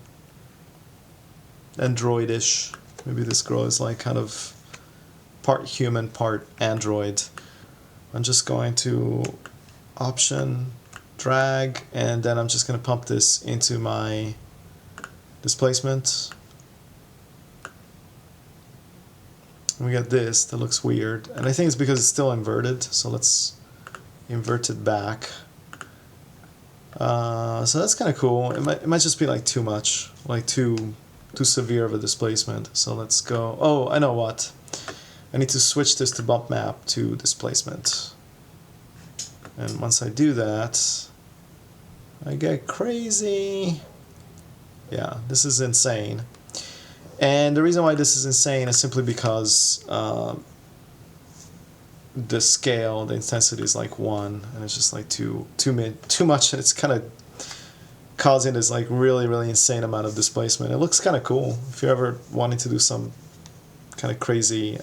Androidish. Maybe this girl is like kind of part human, part android. I'm just going to option, drag, and then I'm just going to pump this into my displacement. And we get this that looks weird, and I think it's because it's still inverted, so let's invert it back. So that's kind of cool. It might just be like too much, like too severe of a displacement. So let's go. Oh, I know what. I need to switch this to bump map to displacement. And once I do that, I get crazy. Yeah, this is insane. And the reason why this is insane is simply because the scale, the intensity is like 1, and it's just like too much. It's kind of causing this like really insane amount of displacement. It looks kind of cool if you're ever wanting to do some kind of crazy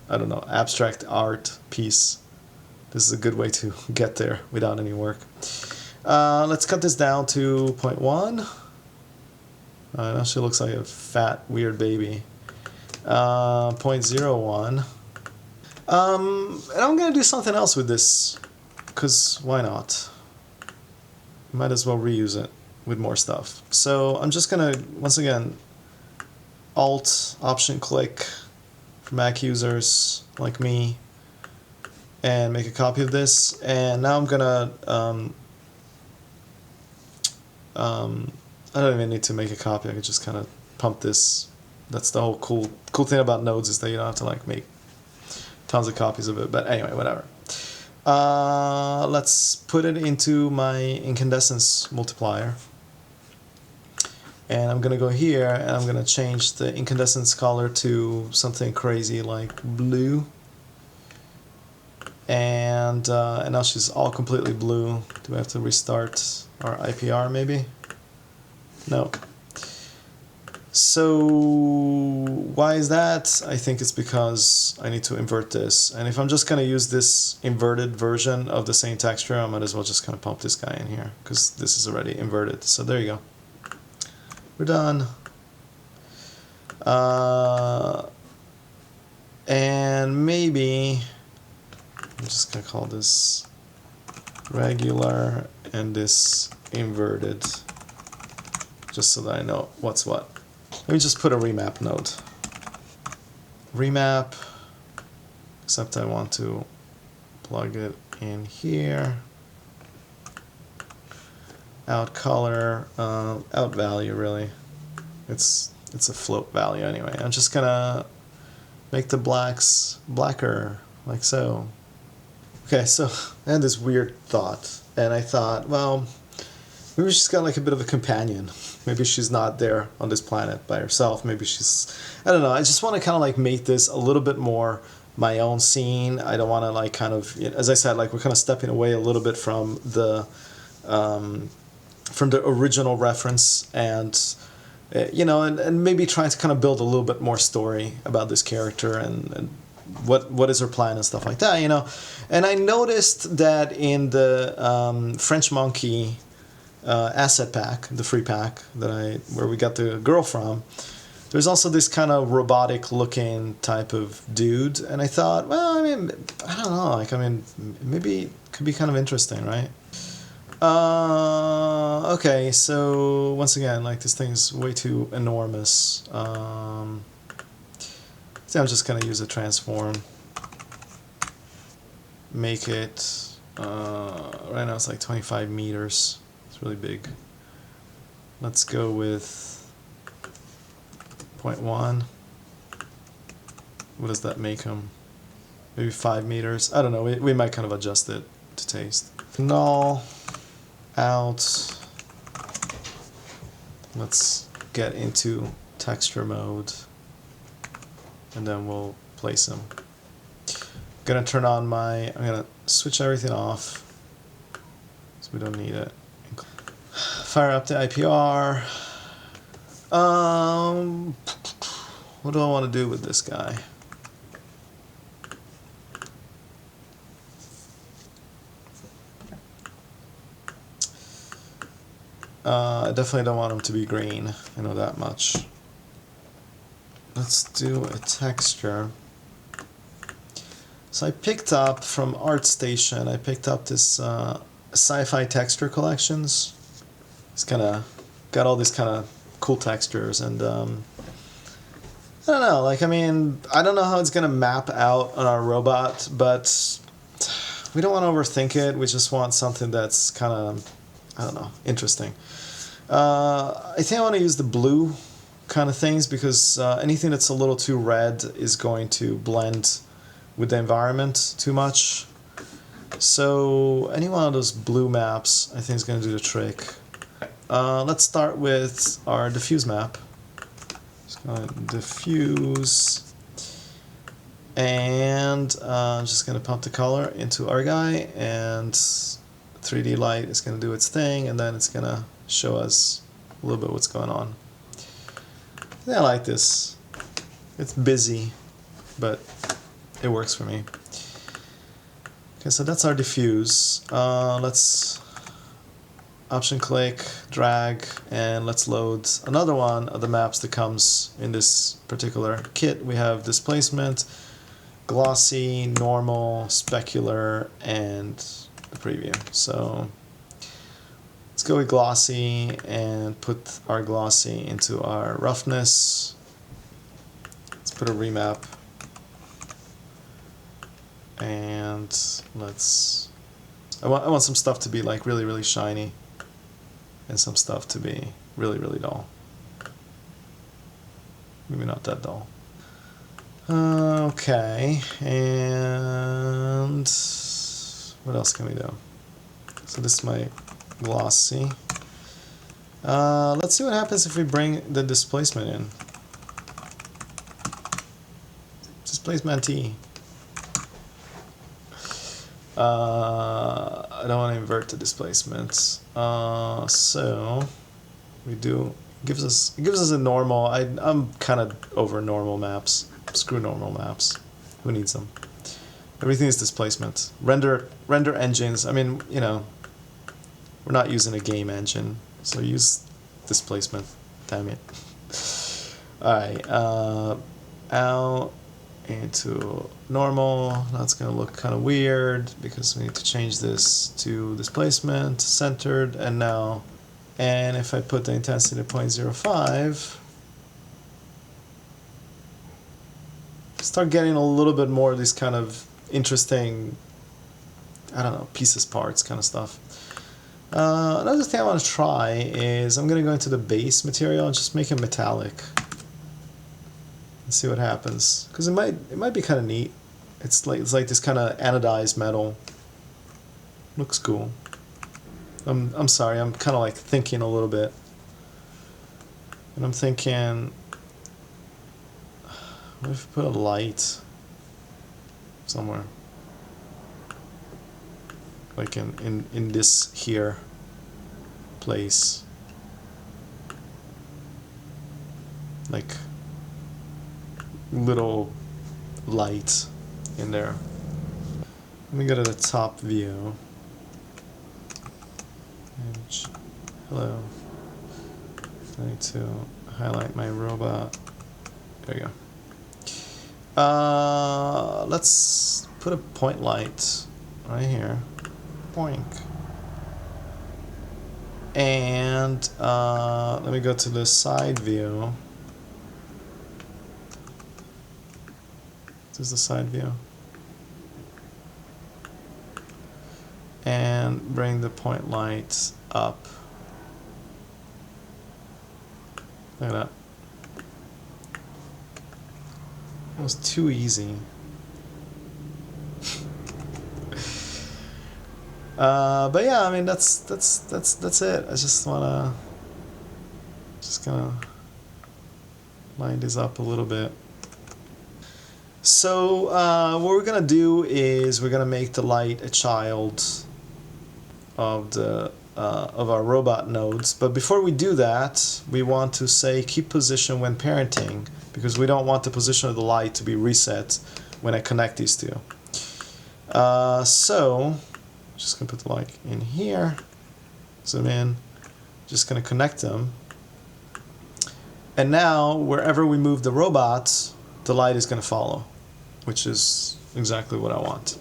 I don't know, abstract art piece. This is a good way to get there without any work. Let's cut this down to 0.1. Now she looks like a fat weird baby. 0.01. And I'm gonna do something else with this, because why not? Might as well reuse it with more stuff. So I'm just gonna, once again, Alt, Option click for Mac users like me, and make a copy of this. And now I'm gonna, I don't even need to make a copy. I can just kind of pump this. That's the whole cool thing about nodes, is that you don't have to like make tons of copies of it. But anyway, whatever. Let's put it into my incandescence multiplier. And I'm gonna go here and I'm gonna change the incandescence color to something crazy like blue. And now she's all completely blue. Do we have to restart our IPR maybe? No. So why is that? I think it's because I need to invert this. And if I'm just going to use this inverted version of the same texture, I might as well just kind of pump this guy in here, because this is already inverted. So there you go. We're done. And maybe I'm just going to call this regular and this inverted, just so that I know what's what. Let me just put a remap node. Remap, except I want to plug it in here. Out color, out value really. It's a float value anyway. I'm just gonna make the blacks blacker, like so. Okay, so I had this weird thought, and I thought, well, maybe she's got like a bit of a companion. Maybe she's not there on this planet by herself. Maybe she's, I don't know. I just want to kind of like make this a little bit more my own scene. I don't want to like kind of, as I said, like we're kind of stepping away a little bit from the original reference, and you know, and maybe trying to kind of build a little bit more story about this character and what is her plan and stuff like that, you know. And I noticed that in the French Monkey asset pack, the free pack where we got the girl from, there's also this kind of robotic looking type of dude, and I thought, well, I mean, I don't know, like, I mean, maybe it could be kind of interesting, right? Okay, so once again, like, this thing's way too enormous. So I'm just gonna use a transform, make it, right now it's like 25 meters. Really big. Let's go with 0.1. What does that make him? Maybe 5 meters? I don't know. We might kind of adjust it to taste. Null, out. Let's get into texture mode, and then we'll place him. I'm gonna turn on I'm gonna switch everything off, so we don't need it. Fire up the IPR. What do I want to do with this guy? I definitely don't want him to be green. I know that much. Let's do a texture. So I picked up from ArtStation, I picked up this Sci-Fi texture collections. It's kind of got all these kind of cool textures, and I don't know, like, I mean, I don't know how it's gonna map out on our robot, but we don't want to overthink it. We just want something that's kind of, I don't know, interesting. I think I want to use the blue kind of things, because anything that's a little too red is going to blend with the environment too much. So any one of those blue maps I think is going to do the trick. Let's start with our diffuse map. Just going to diffuse, and I'm just going to pump the color into our guy, and 3D light is going to do its thing, and then it's going to show us a little bit what's going on. Yeah, I like this. It's busy, but it works for me. Okay, so that's our diffuse. Let's option click, drag, and let's load another one of the maps that comes in this particular kit. We have displacement, glossy, normal, specular, and the preview. So let's go with glossy and put our glossy into our roughness. Let's put a remap. And I want some stuff to be like really, really shiny and some stuff to be really, really dull. Maybe not that dull. Okay, and what else can we do? So this is my glossy. Let's see what happens if we bring the displacement in. Displacement T. I don't want to invert the displacements. So we do it gives us a normal. I'm kind of over normal maps. Screw normal maps. Who needs them? Everything is displacement. Render engines. I mean, you know, we're not using a game engine, so use displacement. Damn it. All right. Out into normal. That's gonna look kind of weird because we need to change this to displacement centered, and now, and if I put the intensity to 0.05, start getting a little bit more of these kind of interesting, I don't know, pieces, parts kind of stuff. Another thing I want to try is I'm gonna go into the base material and just make it metallic. See what happens, because it might be kind of neat. It's like this kind of anodized metal. Looks cool. I'm sorry, I'm kind of like thinking a little bit, and I'm thinking, what if we put a light somewhere, like in this here place, like little light in there. Let me go to the top view. And hello. I need to highlight my robot. There you go. Let's put a point light right here. Boink. And let me go to the side view. This is the side view. And bring the point light up. Look at that. That was too easy. But yeah, I mean that's it. I just wanna line this up a little bit. So what we're gonna do is we're gonna make the light a child of the of our robot nodes. But before we do that, we want to say keep position when parenting, because we don't want the position of the light to be reset when I connect these two. So just gonna put the light in here, zoom in, just gonna connect them, and now wherever we move the robot, the light is gonna follow, which is exactly what I want.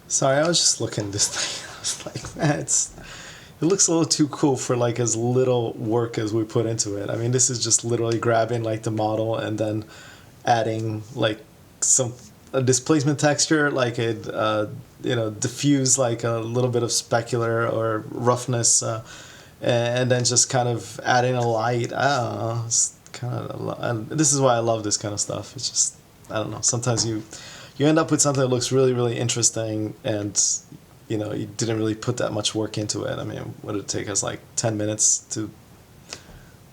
Sorry, I was just looking at this thing. I was like, man, it looks a little too cool for like as little work as we put into it. I mean, this is just literally grabbing like the model and then adding like a displacement texture, like a diffuse, like a little bit of specular or roughness, and then just kind of adding a light. I don't know. It's kind of, and this is why I love this kind of stuff. It's just, I don't know. Sometimes you end up with something that looks really, really interesting, and you know, you didn't really put that much work into it. I mean, what did it take us, like 10 minutes to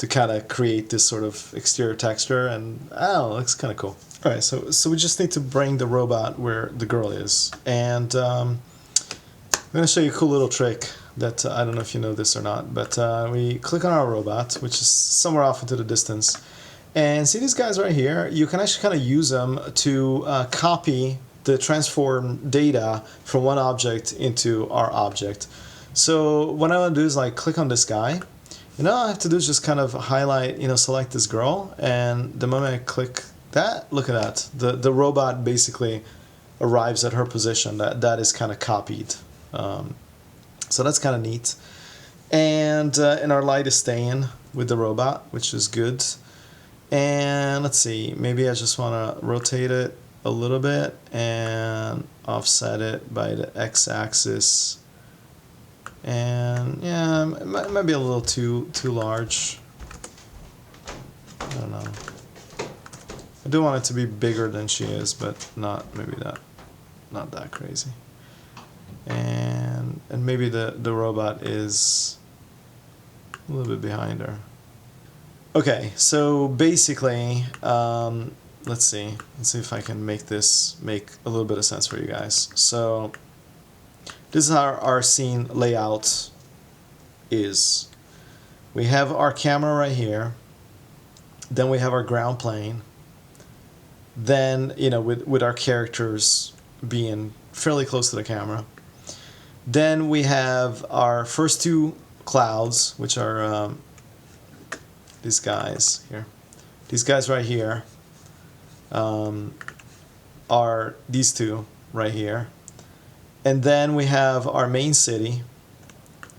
kind of create this sort of exterior texture, and I don't know, it looks kind of cool. All right, so we just need to bring the robot where the girl is, and I'm going to show you a cool little trick that I don't know if you know this or not, but we click on our robot, which is somewhere off into the distance, and see these guys right here? You can actually kind of use them to copy the transform data from one object into our object. So what I want to do is like click on this guy, and all I have to do is just kind of highlight, select this girl, and the moment I click that, look at that, the robot basically arrives at her position, that is kind of copied. So that's kind of neat. And our light is staying with the robot, which is good. And let's see, maybe I just want to rotate it a little bit and offset it by the x-axis. And yeah, it might be a little too large. I don't know. I do want it to be bigger than she is, but not that crazy. And maybe the robot is a little bit behind her. Okay, so basically, let's see if I can make this make a little bit of sense for you guys. So this is how our scene layout is. We have our camera right here. Then we have our ground plane. Then, you know, with our characters being fairly close to the camera. Then we have our first two clouds, which are these guys here. These guys right here are these two right here. And then we have our main city.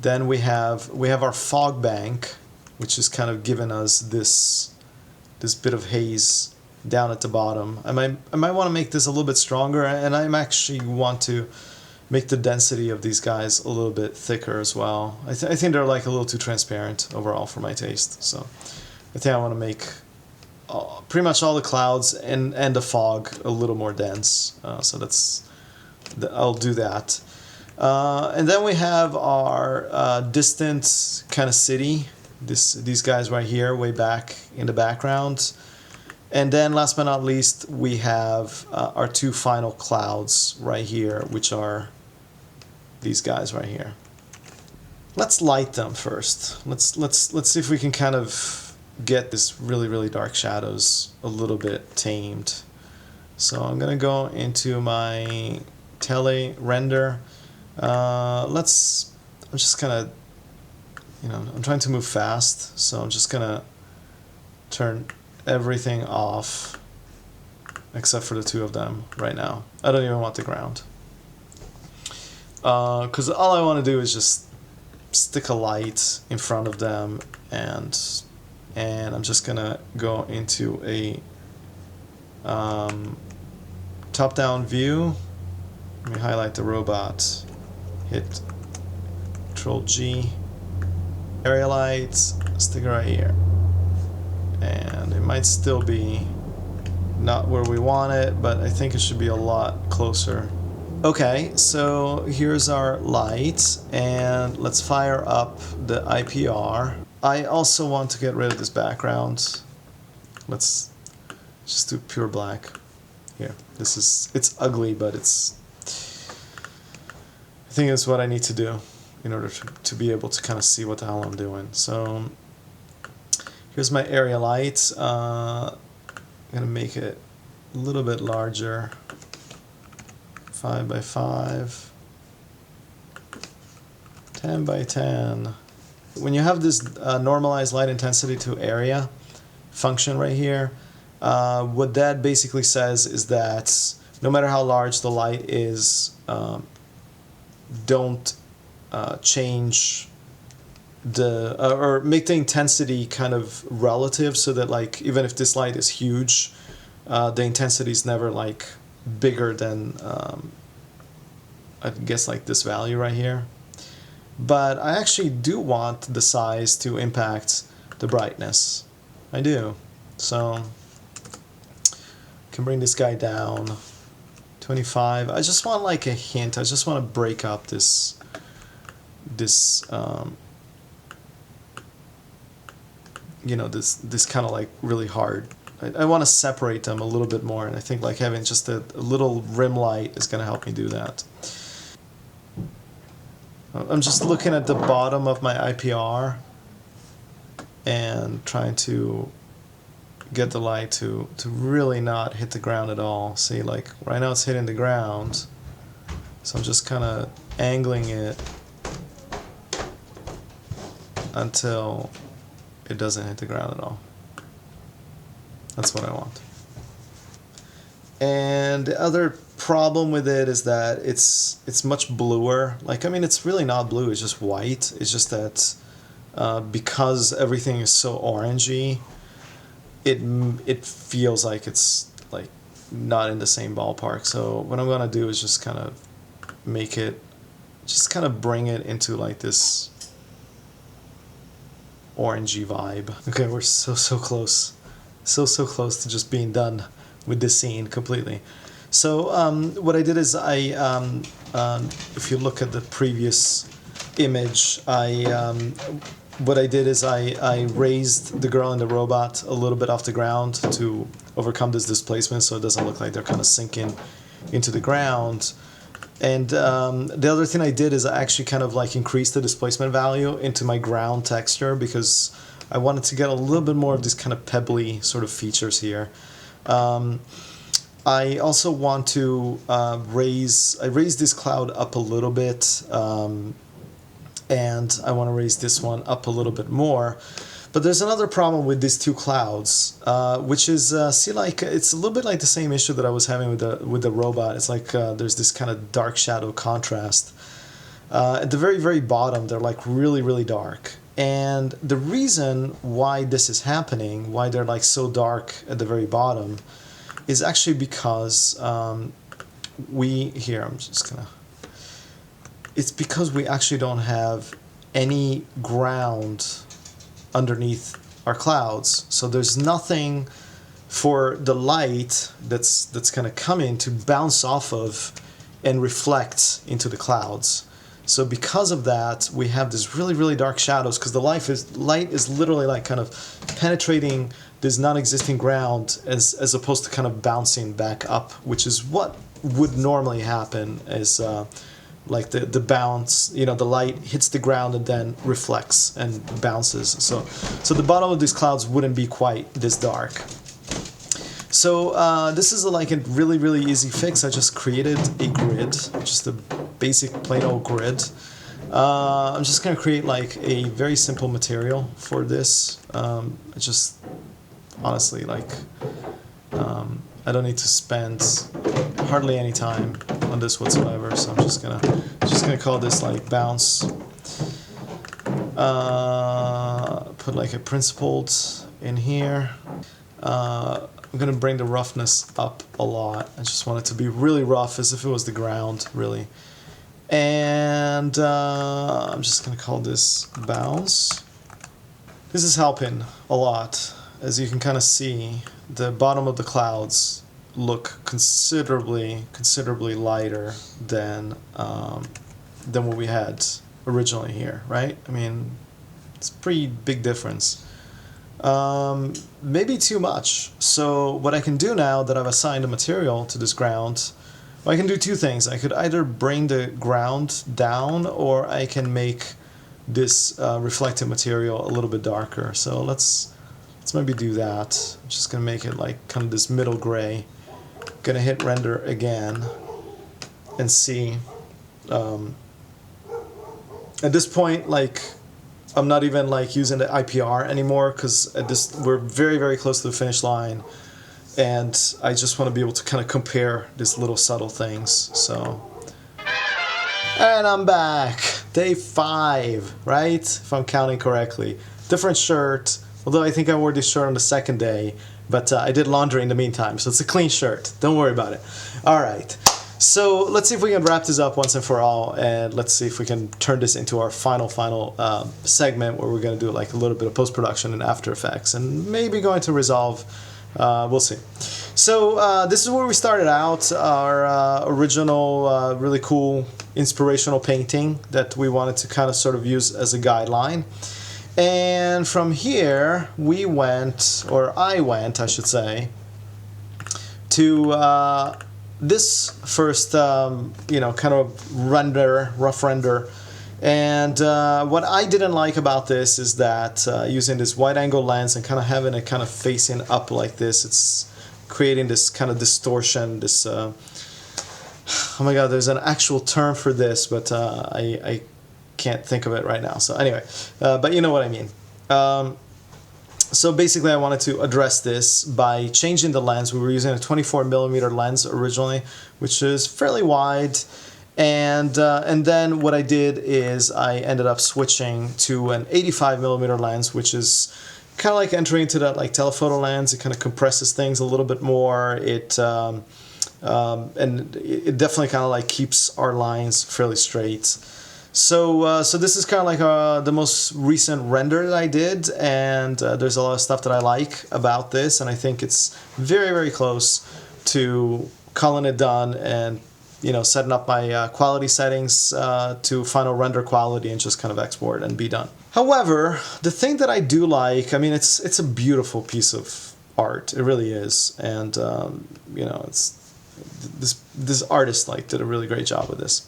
Then we have our fog bank, which is kind of giving us this bit of haze down at the bottom. I might want to make this a little bit stronger, and I actually want to make the density of these guys a little bit thicker as well. I think they're like a little too transparent overall for my taste. So I think I want to make pretty much all the clouds and the fog a little more dense. So I'll do that. And then we have our distant kind of city. These guys right here, way back in the background. And then last but not least, we have our two final clouds right here, which are these guys right here. Let's light them first. Let's see if we can kind of get this really dark shadows a little bit tamed. So I'm gonna go into my tele render. I'm just gonna, I'm trying to move fast, so I'm just gonna turn everything off except for the two of them right now. I don't even want the ground. Because all I want to do is just stick a light in front of them, and I'm just gonna go into a top-down view. Let me highlight the robot, hit Control G, area light, stick it right here. And it might still be not where we want it, but I think it should be a lot closer. Okay, so here's our light, and let's fire up the IPR. I also want to get rid of this background. Let's just do pure black here. It's ugly, but I think it's what I need to do in order to be able to kind of see what the hell I'm doing. So here's my area light. I'm gonna make it a little bit larger. 5 by 5, 10 by 10. When you have this normalized light intensity to area function right here, what that basically says is that no matter how large the light is, don't change or make the intensity kind of relative, so that like even if this light is huge, the intensity is never like bigger than I guess like this value right here. But I actually do want the size to impact the brightness. I do. So I can bring this guy down 25. I just want like a hint. I just want to break up this this kind of like really hard. I want to separate them a little bit more, and I think like having just a little rim light is going to help me do that. I'm just looking at the bottom of my IPR and trying to get the light to really not hit the ground at all. See, like right now it's hitting the ground, so I'm just kind of angling it until it doesn't hit the ground at all. That's what I want. And the other problem with it is that it's much bluer. Like, I mean, it's really not blue, it's just white. It's just that because everything is so orangey, it feels like it's like not in the same ballpark. So what I'm gonna do is just kind of make it, just kind of bring it into like this orangey vibe. Okay, we're so close. So close to just being done with this scene completely. So what I did is if you look at the previous image, what I did is I raised the girl and the robot a little bit off the ground to overcome this displacement, so it doesn't look like they're kind of sinking into the ground. And the other thing I did is I actually kind of like increased the displacement value into my ground texture because I wanted to get a little bit more of these kind of pebbly sort of features here. I also want to raise this cloud up a little bit, and I want to raise this one up a little bit more. But there's another problem with these two clouds, which is, see, like, it's a little bit like the same issue that I was having with the robot. It's like there's this kind of dark shadow contrast. At the very bottom, they're like really dark. And the reason why this is happening, why they're like so dark at the very bottom, is actually because it's because we actually don't have any ground underneath our clouds. So there's nothing for the light that's going to come in to bounce off of and reflect into the clouds. So because of that, we have this really dark shadows, because the light is literally like kind of penetrating this non-existing ground as opposed to kind of bouncing back up, which is what would normally happen as like the bounce, you know, the light hits the ground and then reflects and bounces. So the bottom of these clouds wouldn't be quite this dark. So this is like a really easy fix. I just created a grid, just a basic plain old grid. I'm just gonna create like a very simple material for this. Just honestly, like, I don't need to spend hardly any time on this whatsoever, so I'm just gonna call this like bounce. Put like a principled in here. I'm gonna bring the roughness up a lot. I just want it to be really rough, as if it was the ground, really. And I'm just gonna call this bounce. This is helping a lot. As you can kind of see, the bottom of the clouds look considerably lighter than what we had originally here, right? I mean, it's a pretty big difference. Maybe too much. So what I can do now that I've assigned a material to this ground, well, I can do two things. I could either bring the ground down, or I can make this reflective material a little bit darker. So let's maybe do that. I'm just gonna make it like kind of this middle gray. Gonna hit render again and see. At this point, like, I'm not even like using the IPR anymore, because we're very close to the finish line, and I just want to be able to kind of compare these little subtle things. So, and I'm back. Day 5, right? If I'm counting correctly. Different shirt, although I think I wore this shirt on the second day, but I did laundry in the meantime, so it's a clean shirt. Don't worry about it. All right. So let's see if we can wrap this up once and for all, and let's see if we can turn this into our final segment, where we're going to do like a little bit of post-production in After Effects, and maybe going to Resolve. We'll see. So this is where we started out, our original really cool inspirational painting that we wanted to kind of sort of use as a guideline. And from here we went, or I went, I should say, to this first, kind of rough render. And what I didn't like about this is that using this wide angle lens and kind of having it kind of facing up like this, it's creating this kind of distortion, this, oh my god, there's an actual term for this, but I can't think of it right now. So anyway, but you know what I mean. So basically I wanted to address this by changing the lens. We were using a 24mm lens originally, which is fairly wide. And then what I did is I ended up switching to an 85mm lens, which is kind of like entering into that like telephoto lens. It kind of compresses things a little bit more. And it definitely kind of like keeps our lines fairly straight. So this is kind of like the most recent render that I did, and there's a lot of stuff that I like about this, and I think it's very, very close to calling it done and, you know, setting up my quality settings to final render quality and just kind of export and be done. However, the thing that I do like, I mean, it's a beautiful piece of art. It really is, and you know, it's this artist like did a really great job with this.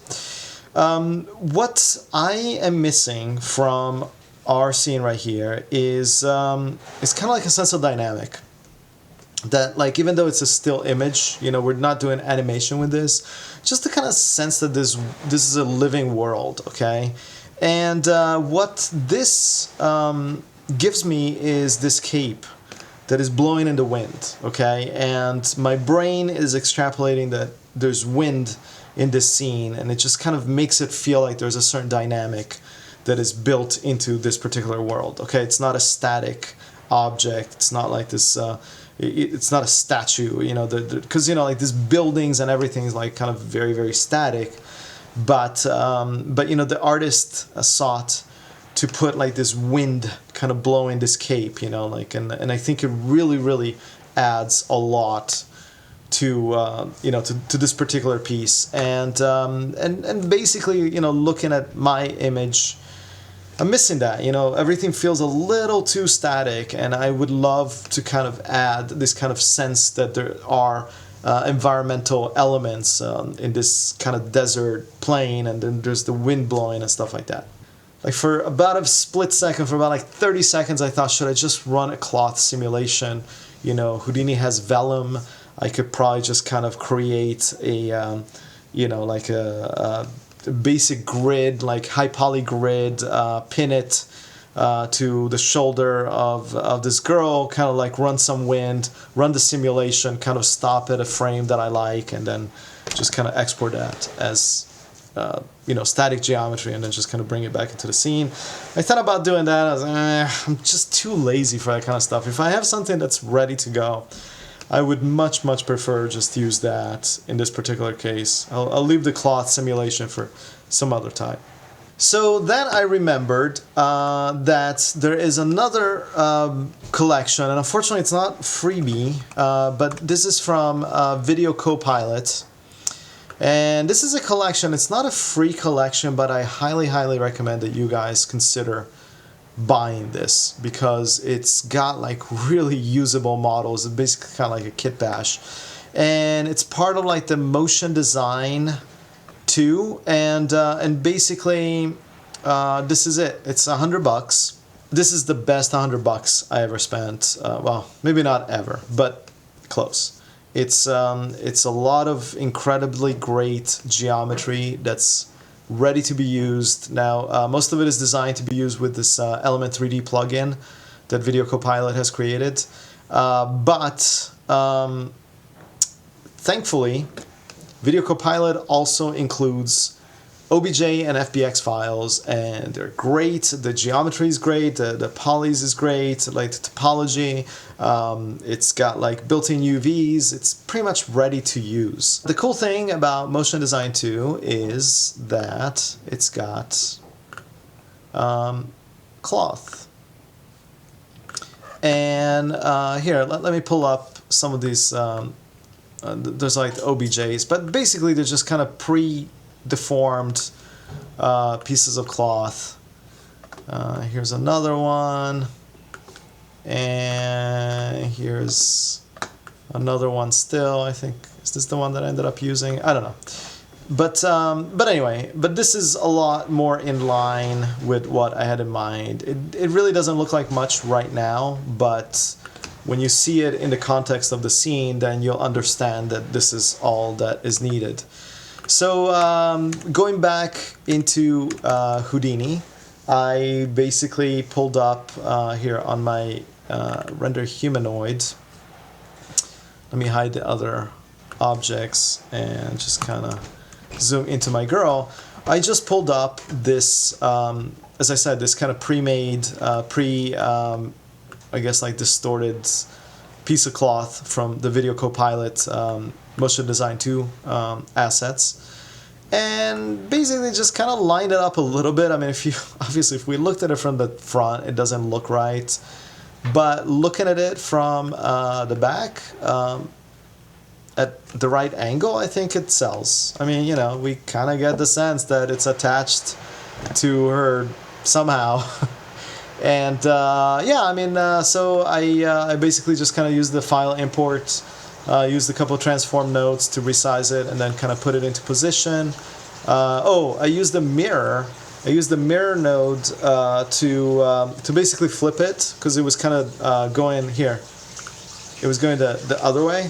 What I am missing from our scene right here is kind of like a sense of dynamic. That, like, even though it's a still image, you know, we're not doing animation with this, just to kind of sense that this is a living world, okay? And what this gives me is this cape that is blowing in the wind, okay? And my brain is extrapolating that there's wind in this scene, and it just kind of makes it feel like there's a certain dynamic that is built into this particular world, okay? It's not a static object. It's not like this, it's not a statue, you know, because, you know, like these buildings and everything is like kind of very, very static, but you know, the artist sought to put like this wind kind of blowing this cape, you know, like, and I think it really, really adds a lot to you know, to this particular piece, and basically, you know, looking at my image, I'm missing that. You know, everything feels a little too static, and I would love to kind of add this kind of sense that there are environmental elements in this kind of desert plain, and then there's the wind blowing and stuff like that. Like for about a split second, for about like 30 seconds, I thought, should I just run a cloth simulation? You know, Houdini has vellum. I could probably just kind of create a, you know, like a basic grid, like high poly grid, pin it to the shoulder of this girl, kind of like run some wind, run the simulation, kind of stop at a frame that I like, and then just kind of export that as, you know, static geometry, and then just kind of bring it back into the scene. I thought about doing that. I was like, I'm just too lazy for that kind of stuff. If I have something that's ready to go, I would much, much prefer just use that in this particular case. I'll leave the cloth simulation for some other time. So then I remembered that there is another collection, and unfortunately it's not freebie, but this is from Video Copilot. And this is a collection. It's not a free collection, but I highly, highly recommend that you guys consider buying this, because it's got like really usable models. It's basically kind of like a kit bash, and it's part of like the Motion Design 2, and basically this is it. It's $100. This is the best $100 I ever spent. Well, maybe not ever, but close. It's a lot of incredibly great geometry that's ready to be used. Now, most of it is designed to be used with this Element 3D plugin that Video Copilot has created. But thankfully, Video Copilot also includes OBJ and FBX files, and they're great. The geometry is great. The polys is great. Like the topology, it's got like built-in UVs. It's pretty much ready to use. The cool thing about Motion Design 2 is that it's got cloth. And here, let me pull up some of these. There's like the OBJs, but basically they're just kind of pre-deformed pieces of cloth. Here's another one, and here's another one still. I think, is this the one that I ended up using? I don't know. But anyway, but this is a lot more in line with what I had in mind. It really doesn't look like much right now, but when you see it in the context of the scene, then you'll understand that this is all that is needed. So going back into Houdini, I basically pulled up here on my render humanoid. Let me hide the other objects and just kind of zoom into my girl. I just pulled up this, as I said, this kind of pre-made, I guess like distorted piece of cloth from the Video Copilot Motion Design 2 assets. And basically just kind of lined it up a little bit. I mean, obviously if we looked at it from the front, it doesn't look right. But looking at it from the back, at the right angle, I think it sells. I mean, you know, we kind of get the sense that it's attached to her somehow. And yeah, I mean, so I basically just kind of used the file import, used a couple of transform nodes to resize it, and then kind of put it into position. I used the mirror. I used the mirror node to basically flip it, because it was kind of going here. It was going the other way.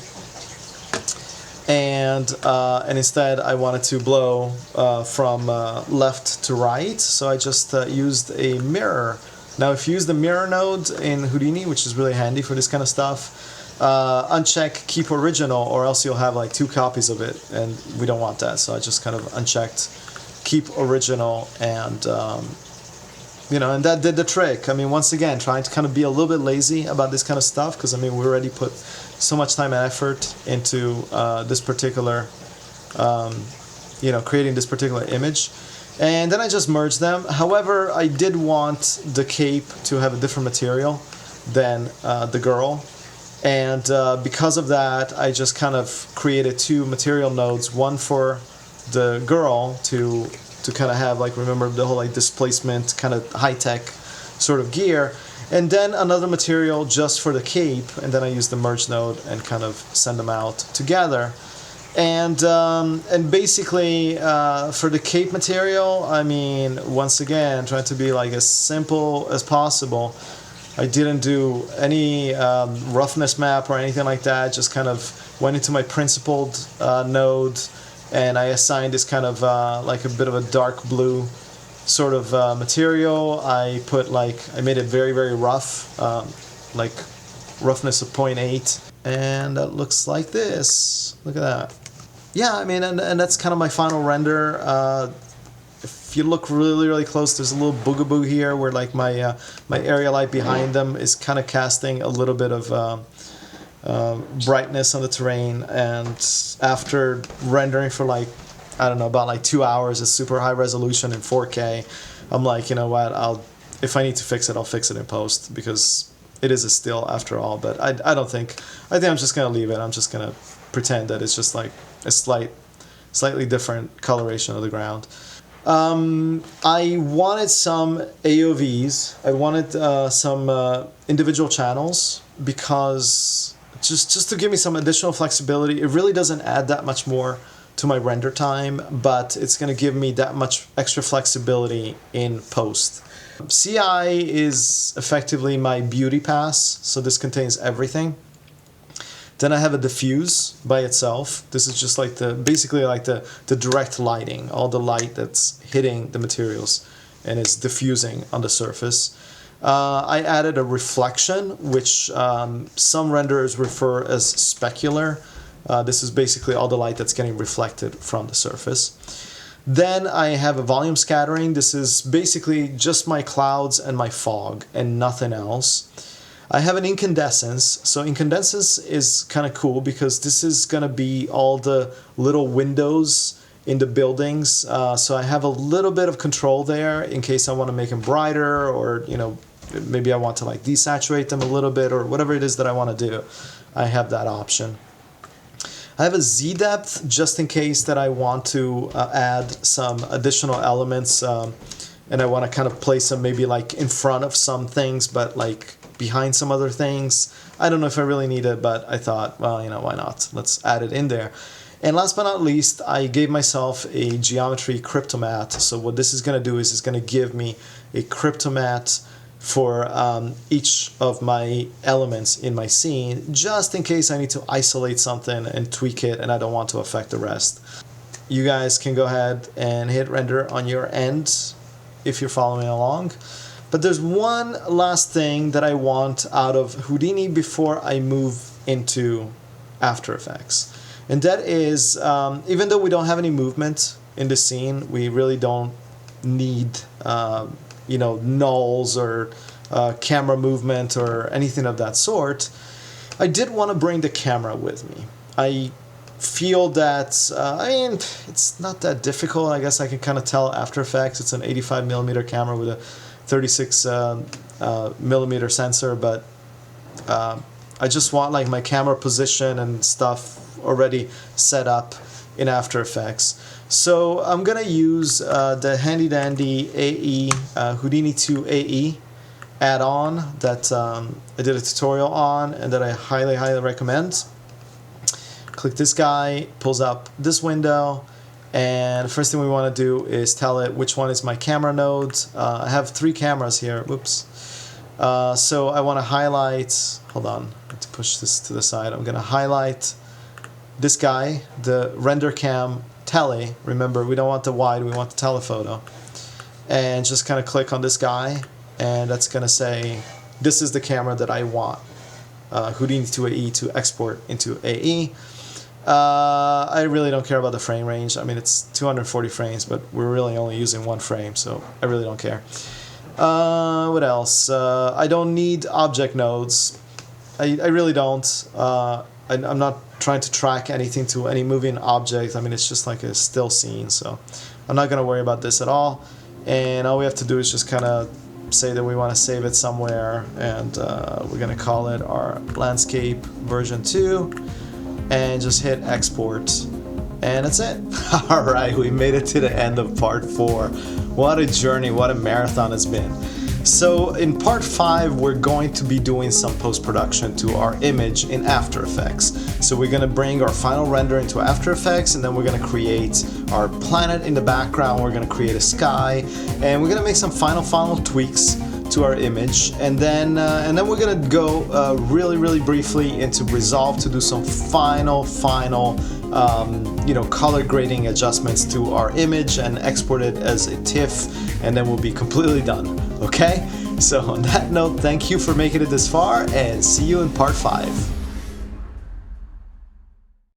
And instead I wanted to blow from left to right, so I just used a mirror. Now if you use the mirror node in Houdini, which is really handy for this kind of stuff, uncheck keep original, or else you'll have like 2 copies of it, and we don't want that. So I just kind of unchecked keep original, and you know, and that did the trick. I mean, once again, trying to kind of be a little bit lazy about this kind of stuff, because I mean, we already put so much time and effort into this particular, you know, creating this particular image. And then I just merged them. However, I did want the cape to have a different material than the girl. And because of that, I just kind of created 2 material nodes, one for the girl to kind of have, like, remember the whole like displacement kind of high-tech sort of gear, and then another material just for the cape, and then I use the merge node and kind of send them out together. And basically for the cape material, I mean, once again, trying to be like as simple as possible. I didn't do any roughness map or anything like that, just kind of went into my principled node, and I assigned this kind of like a bit of a dark blue sort of material. I made it very, very rough, like roughness of 0.8, and that looks like this. Look at that. Yeah, I mean, and that's kind of my final render. If you look really, really close, there's a little boogaboo here where like my area light behind them is kind of casting a little bit of brightness on the terrain. And after rendering for like, I don't know, about like 2 hours at super high resolution in 4K, I'm like, you know what, if I need to fix it, I'll fix it in post, because it is a still after all. But I think I'm just gonna leave it. I'm just gonna pretend that it's just like a slightly different coloration of the ground. I wanted some AOVs. I wanted some individual channels, because just to give me some additional flexibility. It really doesn't add that much more to my render time, but it's going to give me that much extra flexibility in post. CI is effectively my beauty pass, so this contains everything. Then I have a diffuse by itself. This is just like basically like the direct lighting, all the light that's hitting the materials and is diffusing on the surface. I added a reflection, which some renderers refer as specular. This is basically all the light that's getting reflected from the surface. Then I have a volume scattering. This is basically just my clouds and my fog and nothing else. I have an incandescence. So incandescence is kind of cool, because this is going to be all the little windows in the buildings. So I have a little bit of control there in case I want to make them brighter, or, you know, maybe I want to like desaturate them a little bit, or whatever it is that I want to do. I have that option. I have a Z depth just in case that I want to add some additional elements, and I want to kind of place them maybe like in front of some things, but like behind some other things. I don't know if I really need it, but I thought, well, you know, why not? Let's add it in there. And last but not least, I gave myself a geometry cryptomat. So what this is going to do is it's going to give me a cryptomat for each of my elements in my scene, just in case I need to isolate something and tweak it and I don't want to affect the rest. You guys can go ahead and hit render on your end if you're following along. But there's one last thing that I want out of Houdini before I move into After Effects. And that is, even though we don't have any movement in the scene, we really don't need, you know, nulls or camera movement or anything of that sort. I did want to bring the camera with me. I feel that, I mean, it's not that difficult. I guess I can kind of tell After Effects. It's an 85mm camera with a 36mm sensor, but I just want like my camera position and stuff already set up in After Effects. So I'm gonna use the handy dandy AE Houdini 2 AE add-on that I did a tutorial on and that I highly recommend. Click this guy, pulls up this window, and the first thing we want to do is tell it which one is my camera node. I have 3 cameras here. Whoops. So I want to highlight, hold on, I have to push this to the side. I'm going to highlight this guy, the render cam tele. Remember, we don't want the wide, we want the telephoto. And just kind of click on this guy, and that's going to say, this is the camera that I want Houdini 2 AE to export into AE. I really don't care about the frame range. I mean, it's 240 frames, but we're really only using 1 frame, so I really don't care. What else? I don't need object nodes. I really don't. I'm not trying to track anything to any moving object. I mean, it's just like a still scene, so I'm not going to worry about this at all. And all we have to do is just kind of say that we want to save it somewhere, and we're going to call it our landscape version 2. And just hit export, and that's it. All right, we made it to the end of part 4. What a journey, what a marathon it's been. So in part 5, we're going to be doing some post-production to our image in After Effects. So we're gonna bring our final render into After Effects, and then we're gonna create our planet in the background, we're gonna create a sky, and we're gonna make some final tweaks to our image, and then we're gonna go really briefly into Resolve to do some final you know, color grading adjustments to our image and export it as a TIFF, and then we'll be completely done. Okay? So on that note, thank you for making it this far, and see you in part 5.